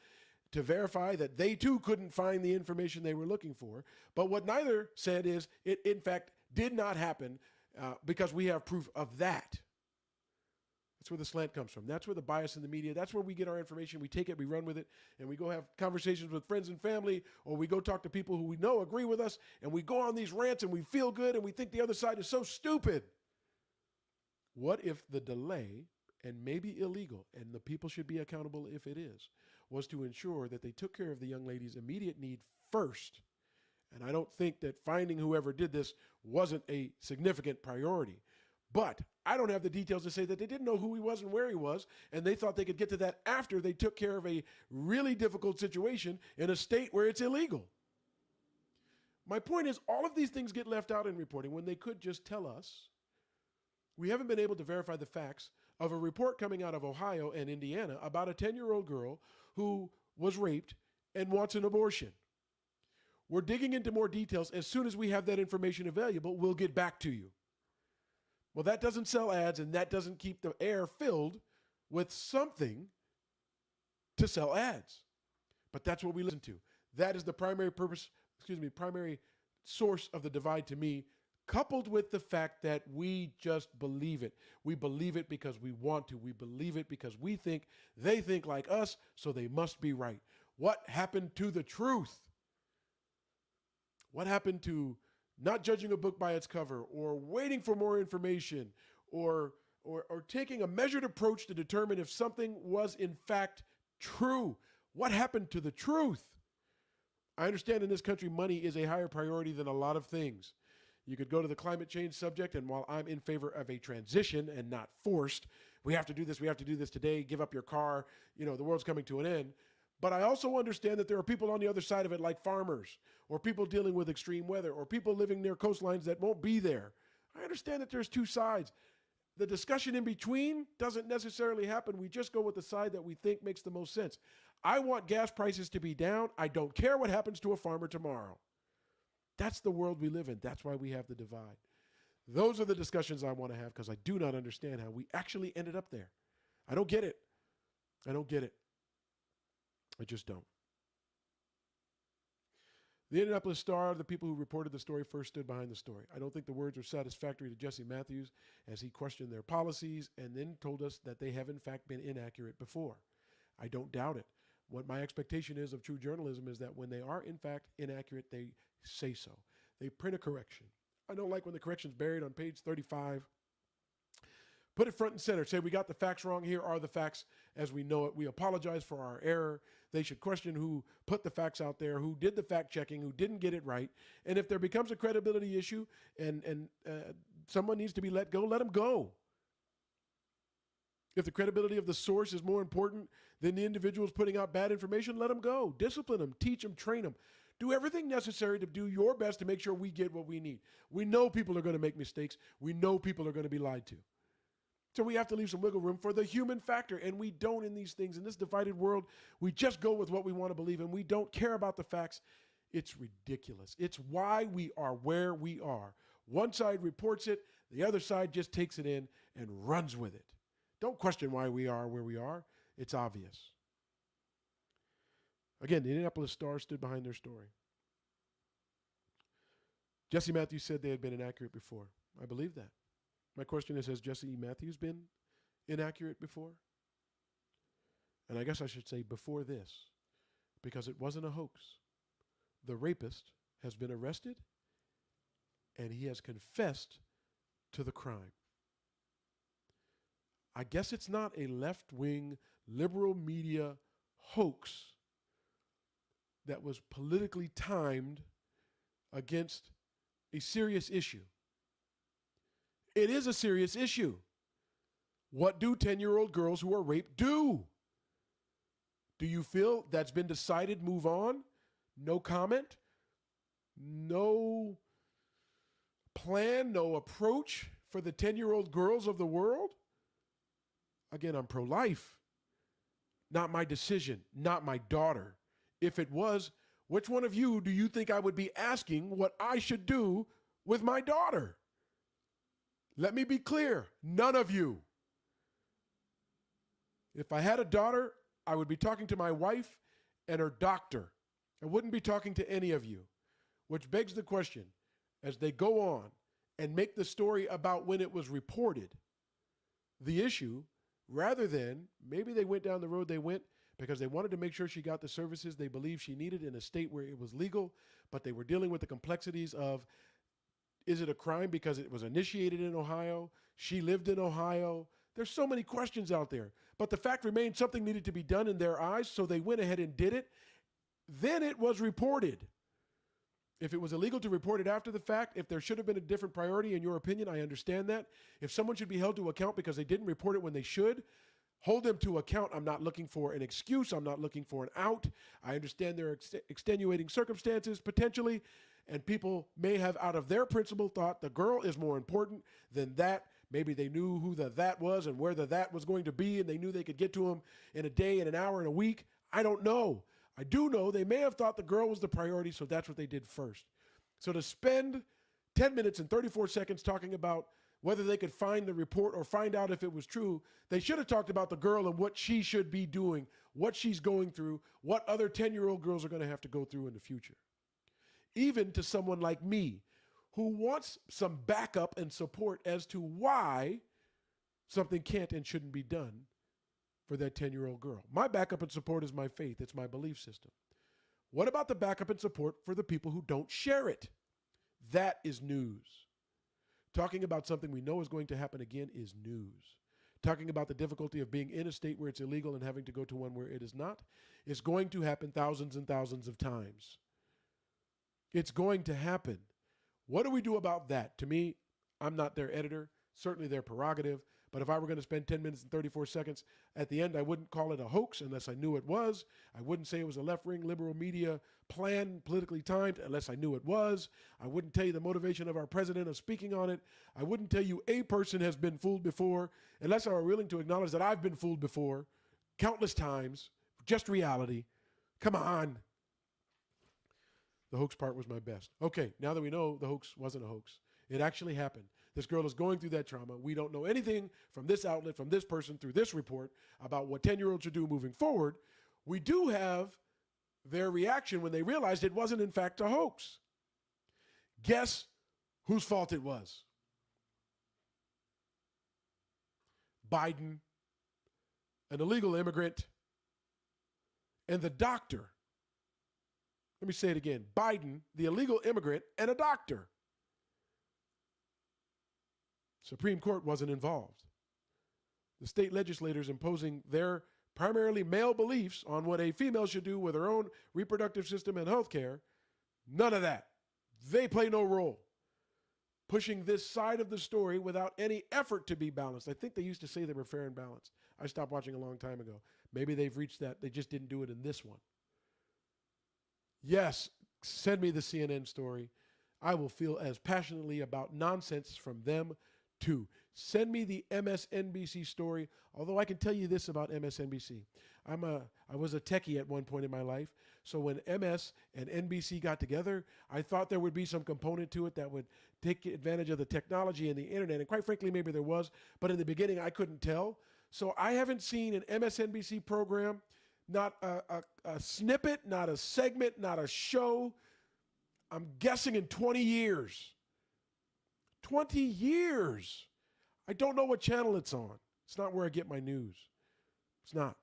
to verify that they too couldn't find the information they were looking for. But what neither said is it, in fact, did not happen because we have proof of that. That's where the slant comes from. That's where the bias in the media, that's where we get our information. We take it, we run with it, and we go have conversations with friends and family, or we go talk to people who we know agree with us, and we go on these rants and we feel good and we think the other side is so stupid. What if the delay, and maybe illegal, and the people should be accountable if it is, was to ensure that they took care of the young lady's immediate need first? And I don't think that finding whoever did this wasn't a significant priority. But I don't have the details to say that they didn't know who he was and where he was, and they thought they could get to that after they took care of a really difficult situation in a state where it's illegal. My point is, all of these things get left out in reporting when they could just tell us. We haven't been able to verify the facts of a report coming out of Ohio and Indiana about a 10-year-old girl who was raped and wants an abortion. We're digging into more details. As soon as we have that information available, we'll get back to you. Well, that doesn't sell ads, and that doesn't keep the air filled with something to sell ads. But that's what we listen to. That is the primary source of the divide to me, coupled with the fact that we just believe it. We believe it because we want to. We believe it because we think they think like us, so they must be right. What happened to the truth? What happened to not judging a book by its cover, or waiting for more information, or taking a measured approach to determine if something was in fact true? What happened to the truth? I understand in this country money is a higher priority than a lot of things. You could go to the climate change subject, and while I'm in favor of a transition and not forced, we have to do this today, give up your car, the world's coming to an end. But I also understand that there are people on the other side of it, like farmers, or people dealing with extreme weather, or people living near coastlines that won't be there. I understand that there's two sides. The discussion in between doesn't necessarily happen. We just go with the side that we think makes the most sense. I want gas prices to be down. I don't care what happens to a farmer tomorrow. That's the world we live in. That's why we have the divide. Those are the discussions I want to have, because I do not understand how we actually ended up there. I don't get it. I don't get it. I just don't. The Indianapolis Star, the people who reported the story, first stood behind the story. I don't think the words were satisfactory to Jesse Matthews as he questioned their policies and then told us that they have in fact been inaccurate before. I don't doubt it. What my expectation is of true journalism is that when they are in fact inaccurate, they say so. They print a correction. I don't like when the correction's buried on page 35. Put it front and center. Say, we got the facts wrong. Here are the facts as we know it. We apologize for our error. They should question who put the facts out there, who did the fact checking, who didn't get it right. And if there becomes a credibility issue and someone needs to be let go, let them go. If the credibility of the source is more important than the individuals putting out bad information, let them go. Discipline them, teach them, train them. Do everything necessary to do your best to make sure we get what we need. We know people are going to make mistakes. We know people are going to be lied to. So we have to leave some wiggle room for the human factor, and we don't in these things. In this divided world, we just go with what we want to believe, and we don't care about the facts. It's ridiculous. It's why we are where we are. One side reports it, the other side just takes it in and runs with it. Don't question why we are where we are. It's obvious. Again, the Indianapolis Star stood behind their story. Jesse Matthews said they had been inaccurate before. I believe that. My question is, has Jesse Matthews been inaccurate before? And I guess I should say before this, because it wasn't a hoax. The rapist has been arrested, and he has confessed to the crime. I guess it's not a left-wing liberal media hoax that was politically timed against a serious issue. It is a serious issue. What do 10-year-old girls who are raped do? Do you feel that's been decided, move on? No comment? No plan, no approach for the 10-year-old girls of the world? Again, I'm pro-life. Not my decision, not my daughter. If it was, which one of you do you think I would be asking what I should do with my daughter? Let me be clear, none of you. If I had a daughter, I would be talking to my wife and her doctor. I wouldn't be talking to any of you, which begs the question, as they go on and make the story about when it was reported, the issue, rather than maybe they went down the road they went because they wanted to make sure she got the services they believed she needed in a state where it was legal, but they were dealing with the complexities of, is it a crime because it was initiated in Ohio? She lived in Ohio. There's so many questions out there. But the fact remains something needed to be done in their eyes, so they went ahead and did it. Then it was reported. If it was illegal to report it after the fact, if there should have been a different priority in your opinion, I understand that. If someone should be held to account because they didn't report it when they should, hold them to account. I'm not looking for an excuse. I'm not looking for an out. I understand there are extenuating circumstances potentially, and people may have, out of their principle, thought the girl is more important than that. Maybe they knew who the that was and where the that was going to be, and they knew they could get to him in a day, in an hour, in a week. I don't know. I do know they may have thought the girl was the priority, so that's what they did first. So to spend 10 minutes and 34 seconds talking about whether they could find the report or find out if it was true. They should have talked about the girl and what she should be doing, what she's going through, what other 10-year-old girls are going to have to go through in the future. Even to someone like me, who wants some backup and support as to why something can't and shouldn't be done for that 10-year-old girl. My backup and support is my faith. It's my belief system. What about the backup and support for the people who don't share it? That is news. Talking about something we know is going to happen again is news. Talking about the difficulty of being in a state where it's illegal and having to go to one where it is not is going to happen thousands and thousands of times. It's going to happen. What do we do about that? To me, I'm not their editor, certainly their prerogative, but if I were going to spend 10 minutes and 34 seconds at the end, I wouldn't call it a hoax unless I knew it was. I wouldn't say it was a left-wing liberal media plan, politically timed, unless I knew it was. I wouldn't tell you the motivation of our president of speaking on it. I wouldn't tell you a person has been fooled before, unless I were willing to acknowledge that I've been fooled before, countless times, just reality. Come on. The hoax part was my best. Okay, now that we know the hoax wasn't a hoax, it actually happened. This girl is going through that trauma. We don't know anything from this outlet, from this person, through this report about what 10-year-olds should do moving forward. We do have their reaction when they realized it wasn't, in fact, a hoax. Guess whose fault it was? Biden, an illegal immigrant, and the doctor. Let me say it again. Biden, the illegal immigrant, and a doctor. Supreme Court wasn't involved. The state legislators imposing their primarily male beliefs on what a female should do with her own reproductive system and health care, none of that. They play no role. Pushing this side of the story without any effort to be balanced. I think they used to say they were fair and balanced. I stopped watching a long time ago. Maybe they've reached that. They just didn't do it in this one. Yes, send me the CNN story. I will feel as passionately about nonsense from them too. Send me the MSNBC story, although I can tell you this about MSNBC. I was a techie at one point in my life, so when MS and NBC got together, I thought there would be some component to it that would take advantage of the technology and the internet, and quite frankly, maybe there was, but in the beginning, I couldn't tell. So I haven't seen an MSNBC program, not a snippet, not a segment, not a show, I'm guessing in 20 years. 20 years. I don't know what channel it's on. It's not where I get my news. It's not.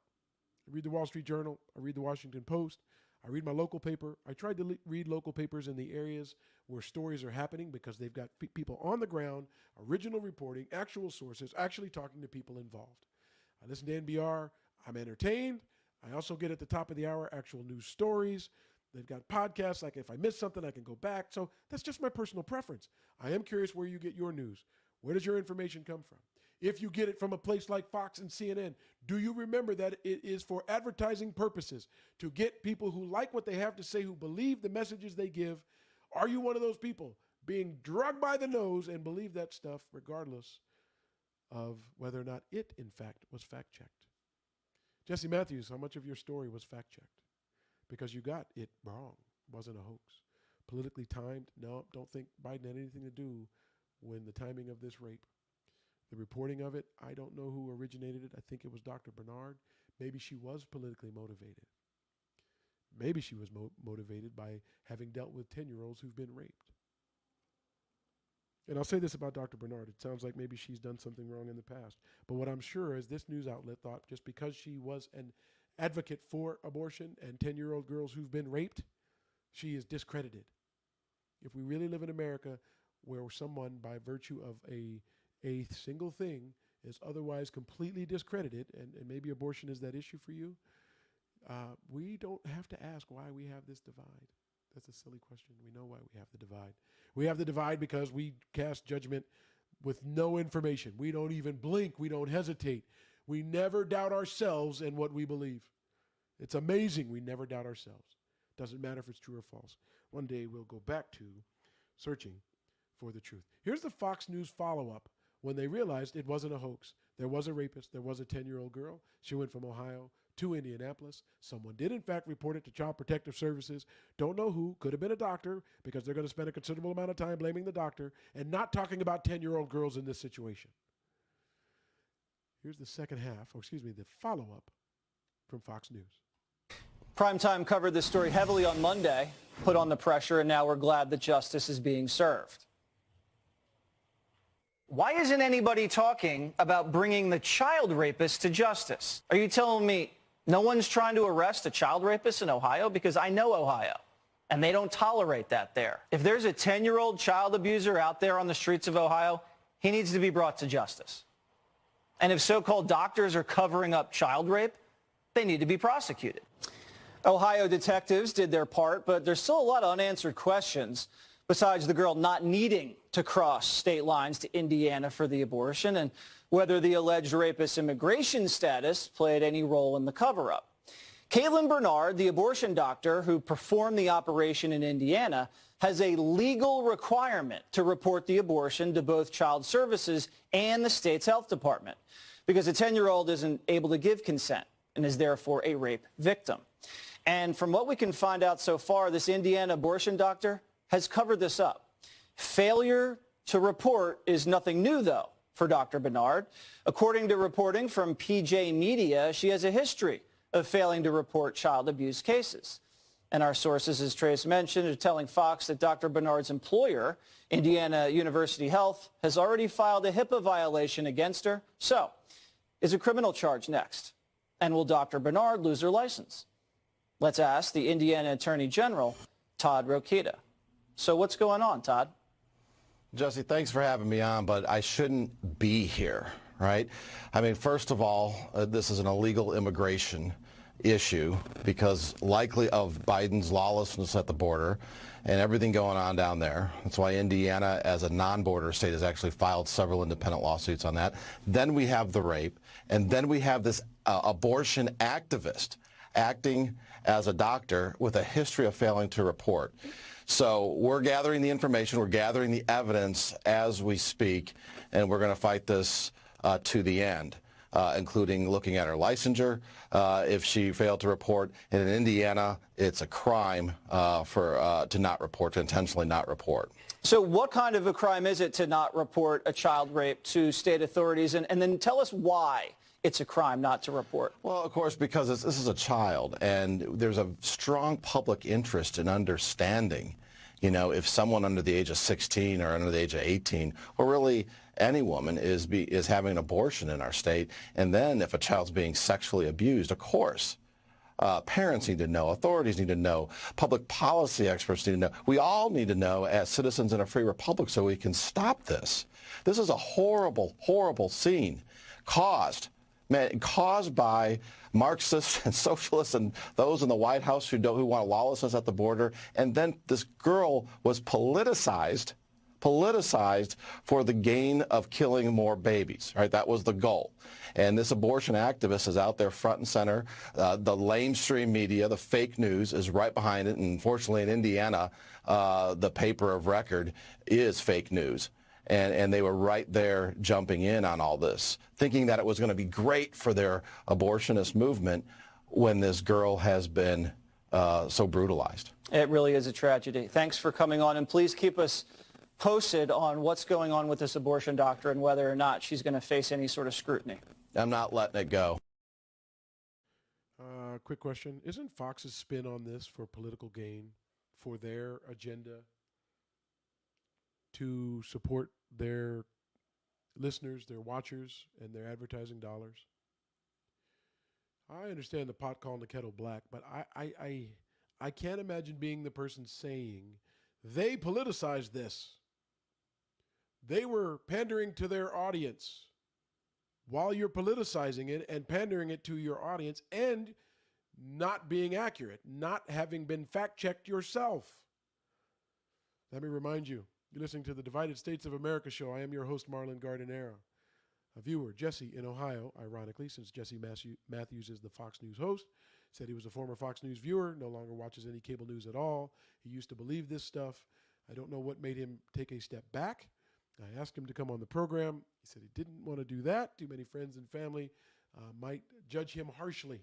I read the Wall Street Journal. I read the Washington Post. I read my local paper. I tried to read local papers in the areas where stories are happening because they've got people on the ground, original reporting, actual sources, actually talking to people involved. I listen to NPR. I'm entertained. I also get at the top of the hour actual news stories. They've got podcasts, like if I miss something, I can go back. So that's just my personal preference. I am curious where you get your news. Where does your information come from? If you get it from a place like Fox and CNN, do you remember that it is for advertising purposes to get people who like what they have to say, who believe the messages they give? Are you one of those people being drugged by the nose and believe that stuff regardless of whether or not it, in fact, was fact-checked? Jesse Matthews, how much of your story was fact-checked? Because you got it wrong. It wasn't a hoax. Politically timed? No, don't think Biden had anything to do when the timing of this rape. The reporting of it, I don't know who originated it. I think it was Dr. Bernard. Maybe she was politically motivated. Maybe she was motivated by having dealt with 10-year-olds who've been raped. And I'll say this about Dr. Bernard. It sounds like maybe she's done something wrong in the past. But what I'm sure is this news outlet thought just because she was an advocate for abortion and 10-year-old girls who've been raped, she is discredited. If we really live in America where someone, by virtue of a single thing, is otherwise completely discredited, and maybe abortion is that issue for you, we don't have to ask why we have this divide. That's a silly question. We know why we have the divide. We have the divide because we cast judgment with no information. We don't even blink. We don't hesitate. We never doubt ourselves and what we believe. It's amazing we never doubt ourselves. Doesn't matter if it's true or false. One day we'll go back to searching for the truth. Here's the Fox News follow-up when they realized it wasn't a hoax. There was a rapist. There was a 10-year-old girl. She went from Ohio to Indianapolis. Someone did, in fact, report it to Child Protective Services. Don't know who. Could have been a doctor, because they're going to spend a considerable amount of time blaming the doctor and not talking about 10-year-old girls in this situation. Here's the second half, the follow-up from Fox News. Primetime covered this story heavily on Monday, put on the pressure, and now we're glad that justice is being served. Why isn't anybody talking about bringing the child rapist to justice? Are you telling me no one's trying to arrest a child rapist in Ohio? Because I know Ohio, and they don't tolerate that there. If there's a 10-year-old child abuser out there on the streets of Ohio, he needs to be brought to justice. And if so-called doctors are covering up child rape, they need to be prosecuted. Ohio detectives did their part, but there's still a lot of unanswered questions, besides the girl not needing to cross state lines to Indiana for the abortion, and whether the alleged rapist's immigration status played any role in the cover-up. Caitlin Bernard, the abortion doctor who performed the operation in Indiana, has a legal requirement to report the abortion to both Child Services and the state's health department, because a 10-year-old isn't able to give consent and is therefore a rape victim. And from what we can find out so far, this Indiana abortion doctor has covered this up. Failure to report is nothing new, though, for Dr. Bernard. According to reporting from PJ Media, she has a history of failing to report child abuse cases. And our sources, as Trace mentioned, are telling Fox that Dr. Bernard's employer, Indiana University Health, has already filed a HIPAA violation against her. So, is a criminal charge next? And will Dr. Bernard lose her license? Let's ask the Indiana Attorney General, Todd Rokita. So what's going on, Todd? Jesse, thanks for having me on, but I shouldn't be here, right? I mean, first of all, this is an illegal immigration issue because likely of Biden's lawlessness at the border and everything going on down there. That's why Indiana, as a non-border state, has actually filed several independent lawsuits on that. Then we have the rape, and then we have this abortion activist acting as a doctor with a history of failing to report. So we're gathering the information, we're gathering the evidence as we speak, and we're going to fight this to the end, including looking at her licensure if she failed to report. And in Indiana, it's a crime to not report, to intentionally not report. So what kind of a crime is it to not report a child rape to state authorities? And then tell us why it's a crime not to report. Well, of course, because this is a child, and there's a strong public interest in understanding, you know, if someone under the age of 16 or under the age of 18, or really any woman is having an abortion in our state, and then if a child's being sexually abused, of course, parents need to know, authorities need to know, public policy experts need to know. We all need to know as citizens in a free republic so we can stop this. This is a horrible, horrible scene caused by Marxists and socialists and those in the White House who want lawlessness at the border. And then this girl was politicized for the gain of killing more babies, right? That was the goal. And this abortion activist is out there front and center. The lamestream media, the fake news, is right behind it. And unfortunately in Indiana, the paper of record is fake news. And they were right there jumping in on all this, thinking that it was going to be great for their abortionist movement when this girl has been so brutalized. It really is a tragedy. Thanks for coming on, and please keep us posted on what's going on with this abortion doctor and whether or not she's going to face any sort of scrutiny. I'm not letting it go. Quick question. Isn't Fox's spin on this for political gain, for their agenda, to support their listeners, their watchers, and their advertising dollars? I understand the pot calling the kettle black, but I can't imagine being the person saying they politicized this. They were pandering to their audience while you're politicizing it and pandering it to your audience and not being accurate, not having been fact-checked yourself. Let me remind you, you're listening to the Divided States of America show. I am your host, Marlon Gardenera. A viewer, Jesse in Ohio, ironically, since Jesse Matthews is the Fox News host, said he was a former Fox News viewer, no longer watches any cable news at all. He used to believe this stuff. I don't know what made him take a step back. I asked him to come on the program. He said he didn't want to do that. Too many friends and family might judge him harshly.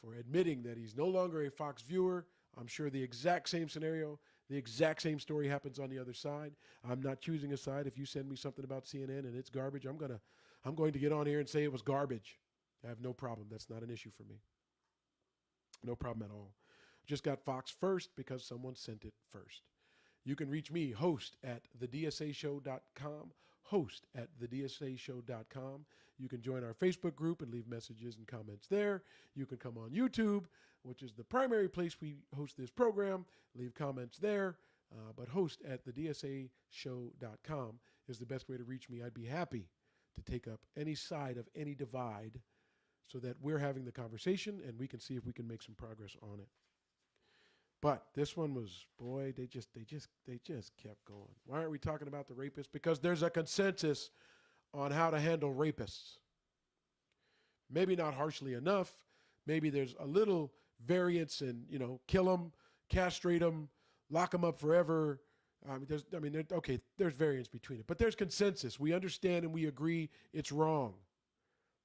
for admitting that he's no longer a Fox viewer. I'm sure the exact same scenario, the exact same story happens on the other side. I'm not choosing a side. If you send me something about CNN and it's garbage, I'm going to get on here and say it was garbage. I have no problem. That's not an issue for me. No problem at all. Just got Fox first because someone sent it first. You can reach me, host at thedsashow.com, host at thedsashow.com. You can join our Facebook group and leave messages and comments there. You can come on YouTube, which is the primary place we host this program, leave comments there. But host at thedsashow.com is the best way to reach me. I'd be happy to take up any side of any divide so that we're having the conversation and we can see if we can make some progress on it. But this one was, boy, they just kept going. Why aren't we talking about the rapists? Because there's a consensus on how to handle rapists. Maybe not harshly enough. Maybe there's a little variance in, kill them, castrate them, lock them up forever. There's variance between it. But there's consensus. We understand and we agree it's wrong.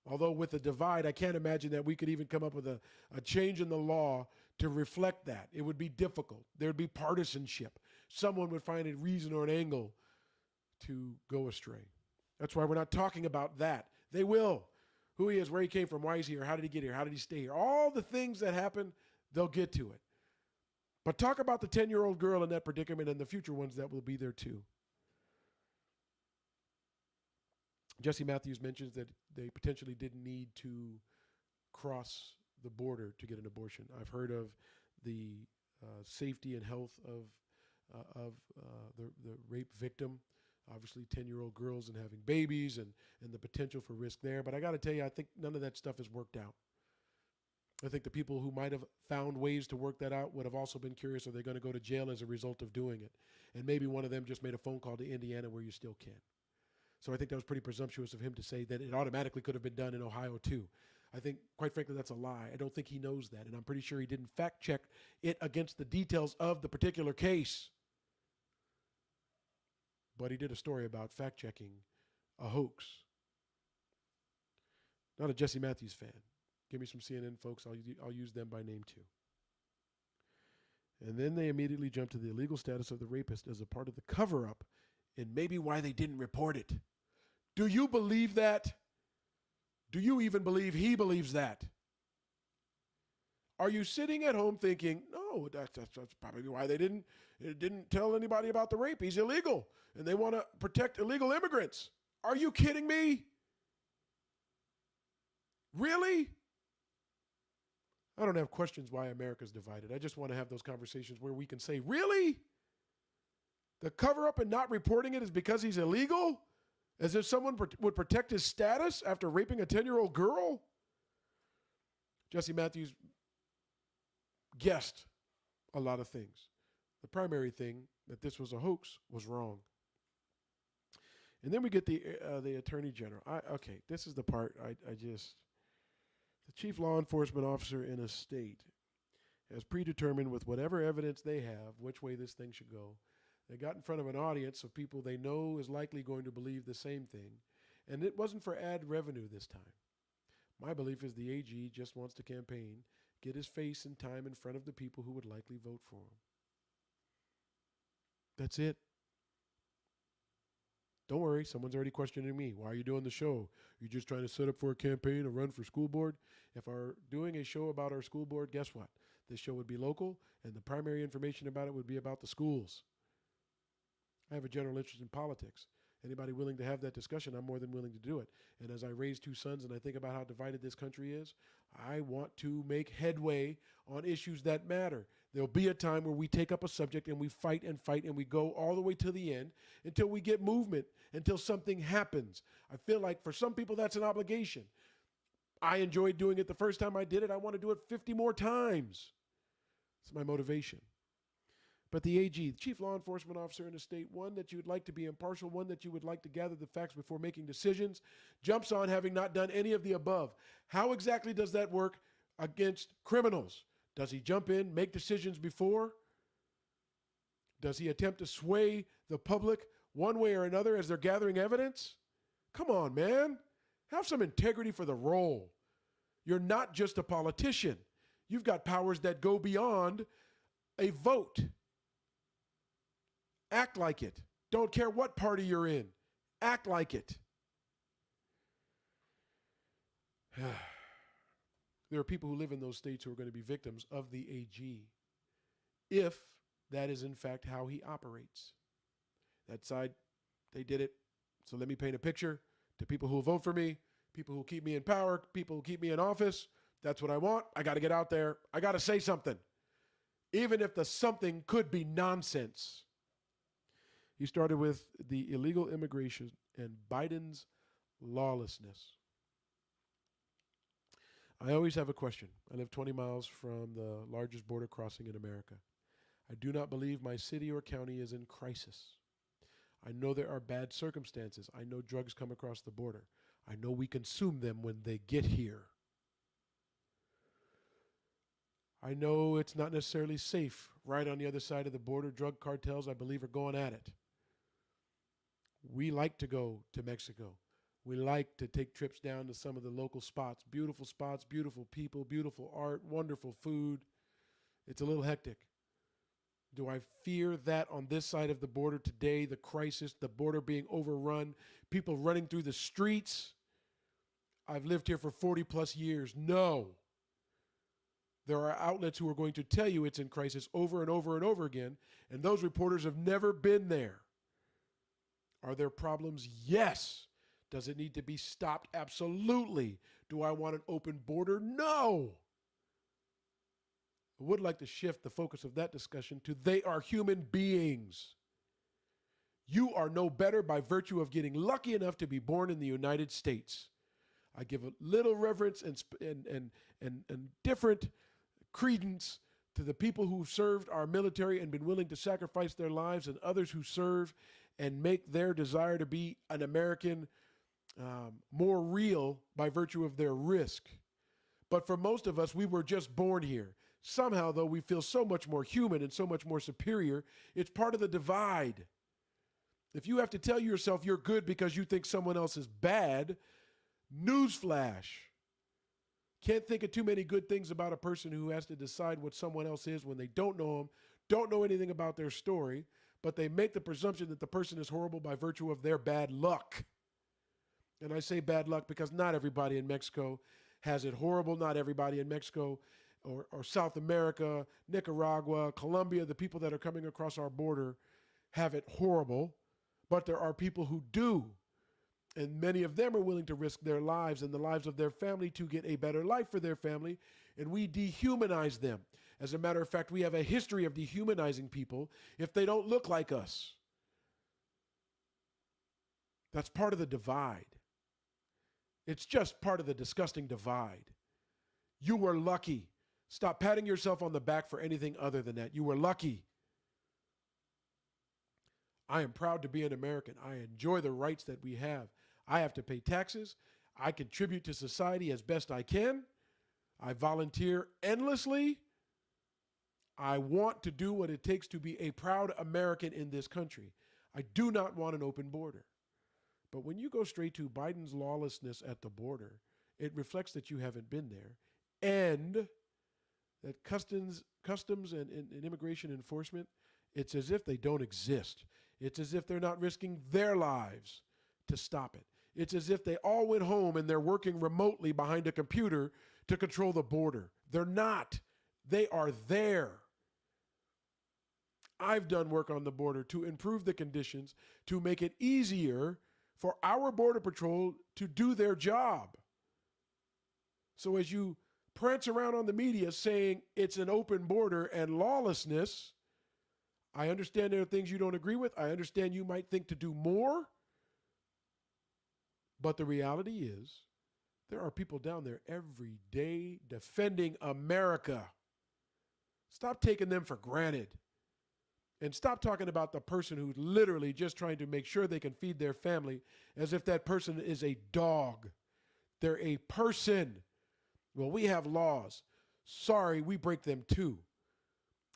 Although with the divide, I can't imagine that we could even come up with a change in the law to reflect that. It would be difficult. There would be partisanship. Someone would find a reason or an angle to go astray. That's why we're not talking about that. They will. Who he is, where he came from, why he's here, how did he get here, how did he stay here. All the things that happen, they'll get to it. But talk about the 10-year-old girl in that predicament and the future ones that will be there too. Jesse Matthews mentions that they potentially didn't need to cross the border to get an abortion. I've heard of the safety and health of the rape victim, obviously 10-year-old girls and having babies and the potential for risk there. But I got to tell you, I think none of that stuff has worked out. I think the people who might have found ways to work that out would have also been curious, are they going to go to jail as a result of doing it? And maybe one of them just made a phone call to Indiana where you still can. So I think that was pretty presumptuous of him to say that it automatically could have been done in Ohio too. I think, quite frankly, that's a lie. I don't think he knows that, and I'm pretty sure he didn't fact check it against the details of the particular case. But he did a story about fact checking a hoax. Not a Jesse Matthews fan. Give me some CNN folks. I'll use them by name too. And then they immediately jump to the illegal status of the rapist as a part of the cover-up and maybe why they didn't report it. Do you believe that? Do you even believe he believes that? Are you sitting at home thinking, no, that's probably why they didn't tell anybody about the rape. He's illegal, and they want to protect illegal immigrants. Are you kidding me? Really? I don't have questions why America's divided. I just want to have those conversations where we can say, really? The cover-up and not reporting it is because he's illegal? As if someone would protect his status after raping a 10-year-old girl? Jesse Matthews guessed a lot of things. The primary thing, that this was a hoax, was wrong. And then we get the Attorney General. This is the part the chief law enforcement officer in a state has predetermined with whatever evidence they have which way this thing should go. They got in front of an audience of people they know is likely going to believe the same thing. And it wasn't for ad revenue this time. My belief is the AG just wants to campaign, get his face and time in front of the people who would likely vote for him. That's it. Don't worry, someone's already questioning me. Why are you doing the show? Are you just trying to set up for a campaign or run for school board? If we're doing a show about our school board, guess what? This show would be local, and the primary information about it would be about the schools. I have a general interest in politics. Anybody willing to have that discussion, I'm more than willing to do it. And as I raise two sons and I think about how divided this country is, I want to make headway on issues that matter. There'll be a time where we take up a subject and we fight and we go all the way to the end until we get movement, until something happens. I feel like for some people that's an obligation. I enjoyed doing it the first time I did it. I want to do it 50 more times. It's my motivation. But the AG, the chief law enforcement officer in a state, one that you would like to be impartial, one that you would like to gather the facts before making decisions, jumps on having not done any of the above. How exactly does that work against criminals? Does he jump in, make decisions before? Does he attempt to sway the public one way or another as they're gathering evidence? Come on, man. Have some integrity for the role. You're not just a politician. You've got powers that go beyond a vote. Act like it. Don't care what party you're in. Act like it. There are people who live in those states who are going to be victims of the AG if that is in fact how he operates. That side, they did it. So let me paint a picture to people who will vote for me, people who keep me in power, people who keep me in office. That's what I want. I got to get out there. I got to say something, even if the something could be nonsense. He started with the illegal immigration and Biden's lawlessness. I always have a question. I live 20 miles from the largest border crossing in America. I do not believe my city or county is in crisis. I know there are bad circumstances. I know drugs come across the border. I know we consume them when they get here. I know it's not necessarily safe right on the other side of the border. Drug cartels, I believe, are going at it. We like to go to Mexico. We like to take trips down to some of the local spots, beautiful people, beautiful art, wonderful food. It's a little hectic. Do I fear that on this side of the border today, the crisis, the border being overrun, people running through the streets? I've lived here for 40 plus years. No. There are outlets who are going to tell you it's in crisis over and over and over again, and those reporters have never been there. Are there problems? Yes. Does it need to be stopped? Absolutely. Do I want an open border? No. I would like to shift the focus of that discussion to they are human beings. You are no better by virtue of getting lucky enough to be born in the United States. I give a little reverence and different credence to the people who served our military and been willing to sacrifice their lives, and others who serve and make their desire to be an American more real by virtue of their risk. But for most of us, we were just born here. Somehow, though, we feel so much more human and so much more superior. It's part of the divide. If you have to tell yourself you're good because you think someone else is bad, newsflash. Can't think of too many good things about a person who has to decide what someone else is when they don't know them, don't know anything about their story, but they make the presumption that the person is horrible by virtue of their bad luck. And I say bad luck because not everybody in Mexico has it horrible. Not everybody in Mexico or South America, Nicaragua, Colombia, the people that are coming across our border have it horrible. But there are people who do. And many of them are willing to risk their lives and the lives of their family to get a better life for their family. And we dehumanize them. As a matter of fact, we have a history of dehumanizing people if they don't look like us. That's part of the divide. It's just part of the disgusting divide. You were lucky. Stop patting yourself on the back for anything other than that. You were lucky. I am proud to be an American. I enjoy the rights that we have. I have to pay taxes. I contribute to society as best I can. I volunteer endlessly. I want to do what it takes to be a proud American in this country. I do not want an open border. But when you go straight to Biden's lawlessness at the border, it reflects that you haven't been there, and that customs and immigration enforcement, it's as if they don't exist. It's as if they're not risking their lives to stop it. It's as if they all went home and they're working remotely behind a computer to control the border. They're not. They are there. I've done work on the border to improve the conditions, to make it easier for our Border Patrol to do their job. So as you prance around on the media saying it's an open border and lawlessness, I understand there are things you don't agree with. I understand you might think to do more. But the reality is there are people down there every day defending America. Stop taking them for granted. And stop talking about the person who's literally just trying to make sure they can feed their family as if that person is a dog. They're a person. Well, we have laws. Sorry, we break them too.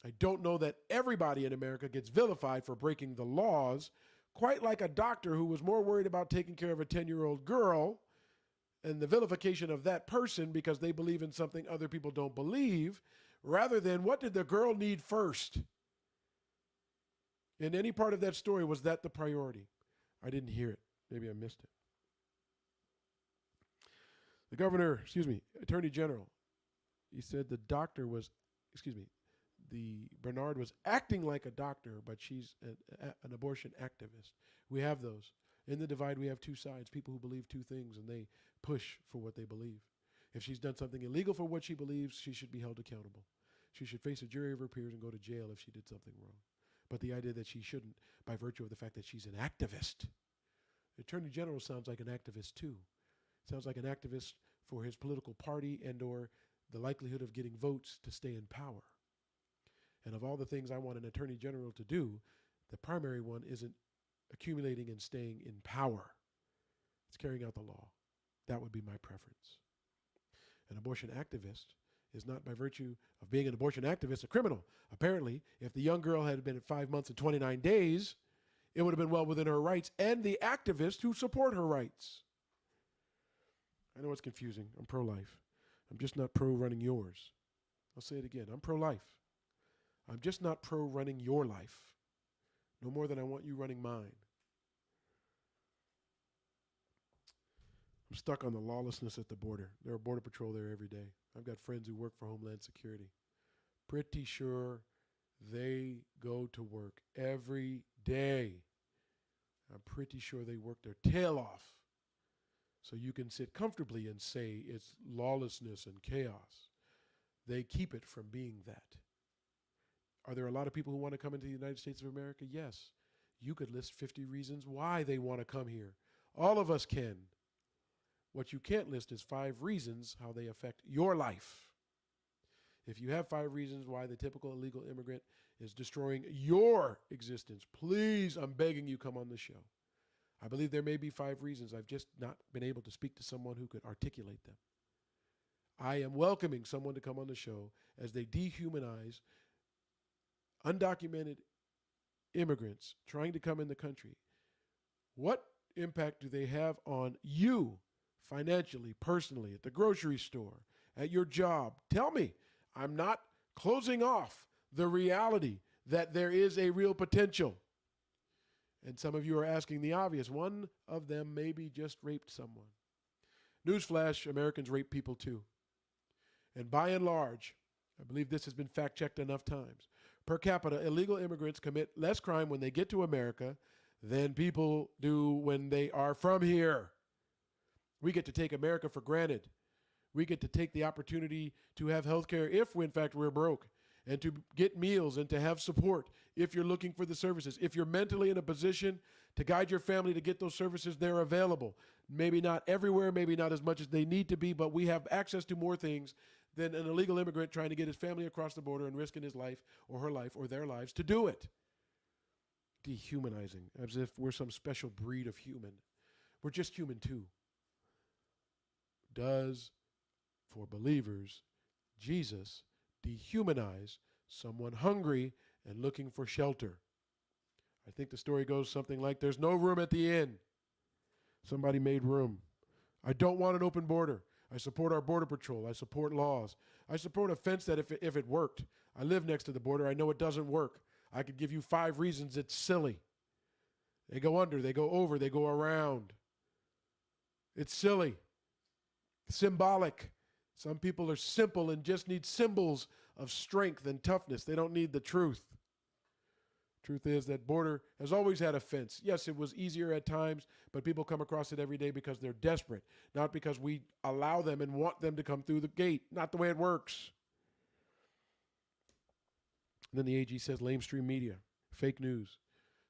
I don't know that everybody in America gets vilified for breaking the laws, quite like a doctor who was more worried about taking care of a 10-year-old girl and the vilification of that person because they believe in something other people don't believe, rather than what did the girl need first? In any part of that story, was that the priority? I didn't hear it. Maybe I missed it. The governor, Attorney General, he said the Bernard was acting like a doctor, but she's an abortion activist. We have those. In the divide, we have two sides, people who believe two things, and they push for what they believe. If she's done something illegal for what she believes, she should be held accountable. She should face a jury of her peers and go to jail if she did something wrong. But the idea that she shouldn't, by virtue of the fact that she's an activist. The Attorney General sounds like an activist too. Sounds like an activist for his political party and or the likelihood of getting votes to stay in power. And of all the things I want an Attorney General to do, the primary one isn't accumulating and staying in power. It's carrying out the law. That would be my preference. An abortion activist is not by virtue of being an abortion activist a criminal. Apparently, if the young girl had been at 5 months and 29 days, it would have been well within her rights and the activists who support her rights. I know it's confusing. I'm pro-life. I'm just not pro-running yours. I'll say it again. I'm pro-life. I'm just not pro-running your life. No more than I want you running mine. I'm stuck on the lawlessness at the border. There are Border Patrol there every day. I've got friends who work for Homeland Security. Pretty sure they go to work every day. I'm pretty sure they work their tail off. So you can sit comfortably and say it's lawlessness and chaos. They keep it from being that. Are there a lot of people who want to come into the United States of America? Yes. You could list 50 reasons why they want to come here. All of us can. What you can't list is 5 reasons how they affect your life. If you have 5 reasons why the typical illegal immigrant is destroying your existence, please, I'm begging you, come on the show. I believe there may be 5 reasons. I've just not been able to speak to someone who could articulate them. I am welcoming someone to come on the show as they dehumanize undocumented immigrants trying to come in the country. What impact do they have on you financially, personally, at the grocery store, at your job? Tell me. I'm not closing off the reality that there is a real potential. And some of you are asking the obvious. One of them maybe just raped someone. Newsflash, Americans rape people too. And by and large, I believe this has been fact-checked enough times, per capita, illegal immigrants commit less crime when they get to America than people do when they are from here. We get to take America for granted. We get to take the opportunity to have health care if, in fact, we're broke, and to get meals and to have support if you're looking for the services. If you're mentally in a position to guide your family to get those services, they're available. Maybe not everywhere, maybe not as much as they need to be, but we have access to more things than an illegal immigrant trying to get his family across the border and risking his life or her life or their lives to do it. Dehumanizing, as if we're some special breed of human. We're just human too. Does, for believers, Jesus dehumanize someone hungry and looking for shelter? I think the story goes something like, there's no room at the inn. Somebody made room. I don't want an open border. I support our Border Patrol. I support laws. I support a fence that if it worked. I live next to the border. I know it doesn't work. I could give you 5 reasons it's silly. They go under, they go over, they go around. It's silly. Symbolic. Some people are simple and just need symbols of strength and toughness. They don't need the truth. Truth is that border has always had a fence. Yes, it was easier at times, but people come across it every day because they're desperate, not because we allow them and want them to come through the gate. Not the way it works. And then the AG says lamestream media, fake news.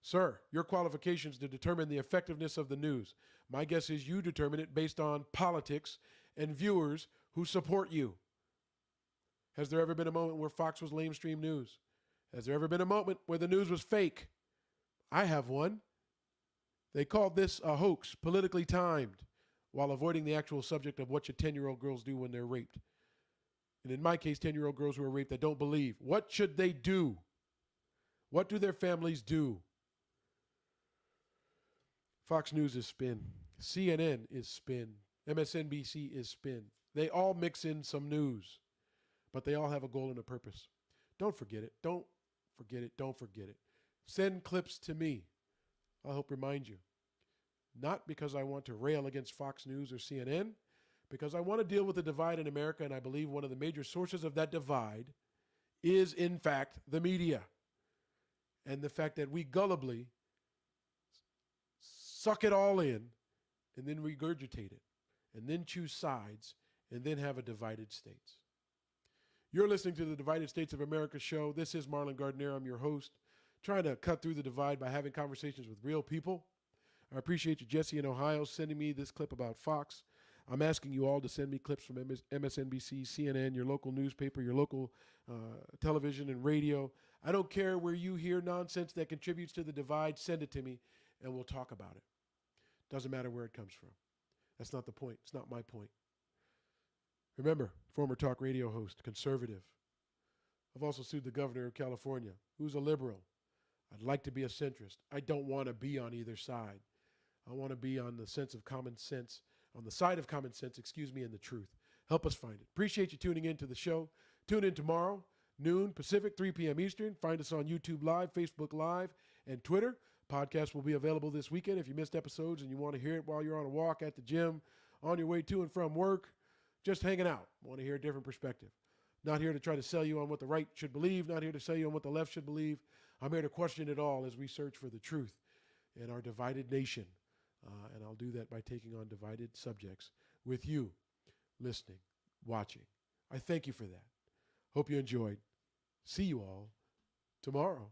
Sir, your qualifications to determine the effectiveness of the news. My guess is you determine it based on politics and viewers who support you. Has there ever been a moment where Fox was lamestream news? Has there ever been a moment where the news was fake? I have one. They called this a hoax, politically timed, while avoiding the actual subject of what should 10-year-old girls do when they're raped. And in my case, 10-year-old girls who are raped that don't believe. What should they do? What do their families do? Fox News is spin. CNN is spin. MSNBC is spin. They all mix in some news, but they all have a goal and a purpose. Don't forget it. Don't forget it. Don't forget it. Send clips to me. I'll help remind you. Not because I want to rail against Fox News or CNN, because I want to deal with the divide in America, and I believe one of the major sources of that divide is, in fact, the media. And the fact that we gullibly suck it all in and then regurgitate it and then choose sides and then have a divided states. You're listening to the Divided States of America show. This is Marlon Gardner. I'm your host, trying to cut through the divide by having conversations with real people. I appreciate you, Jesse in Ohio, sending me this clip about Fox. I'm asking you all to send me clips from MSNBC, CNN, your local newspaper, your local television and radio. I don't care where you hear nonsense that contributes to the divide. Send it to me, and we'll talk about it. Doesn't matter where it comes from. That's not the point. It's not my point. Remember, former talk radio host, conservative. I've also sued the governor of California, who's a liberal. I'd like to be a centrist. I don't want to be on either side. I want to be on the sense of common sense, on the side of common sense, and the truth. Help us find it. Appreciate you tuning in to the show. Tune in tomorrow, noon Pacific, 3 p.m. Eastern. Find us on YouTube Live, Facebook Live, and Twitter. Podcast will be available this weekend. If you missed episodes and you want to hear it while you're on a walk, at the gym, on your way to and from work, just hanging out. Want to hear a different perspective. Not here to try to sell you on what the right should believe, not here to sell you on what the left should believe. I'm here to question it all as we search for the truth in our divided nation. And I'll do that by taking on divided subjects with you, listening, watching. I thank you for that. Hope you enjoyed. See you all tomorrow.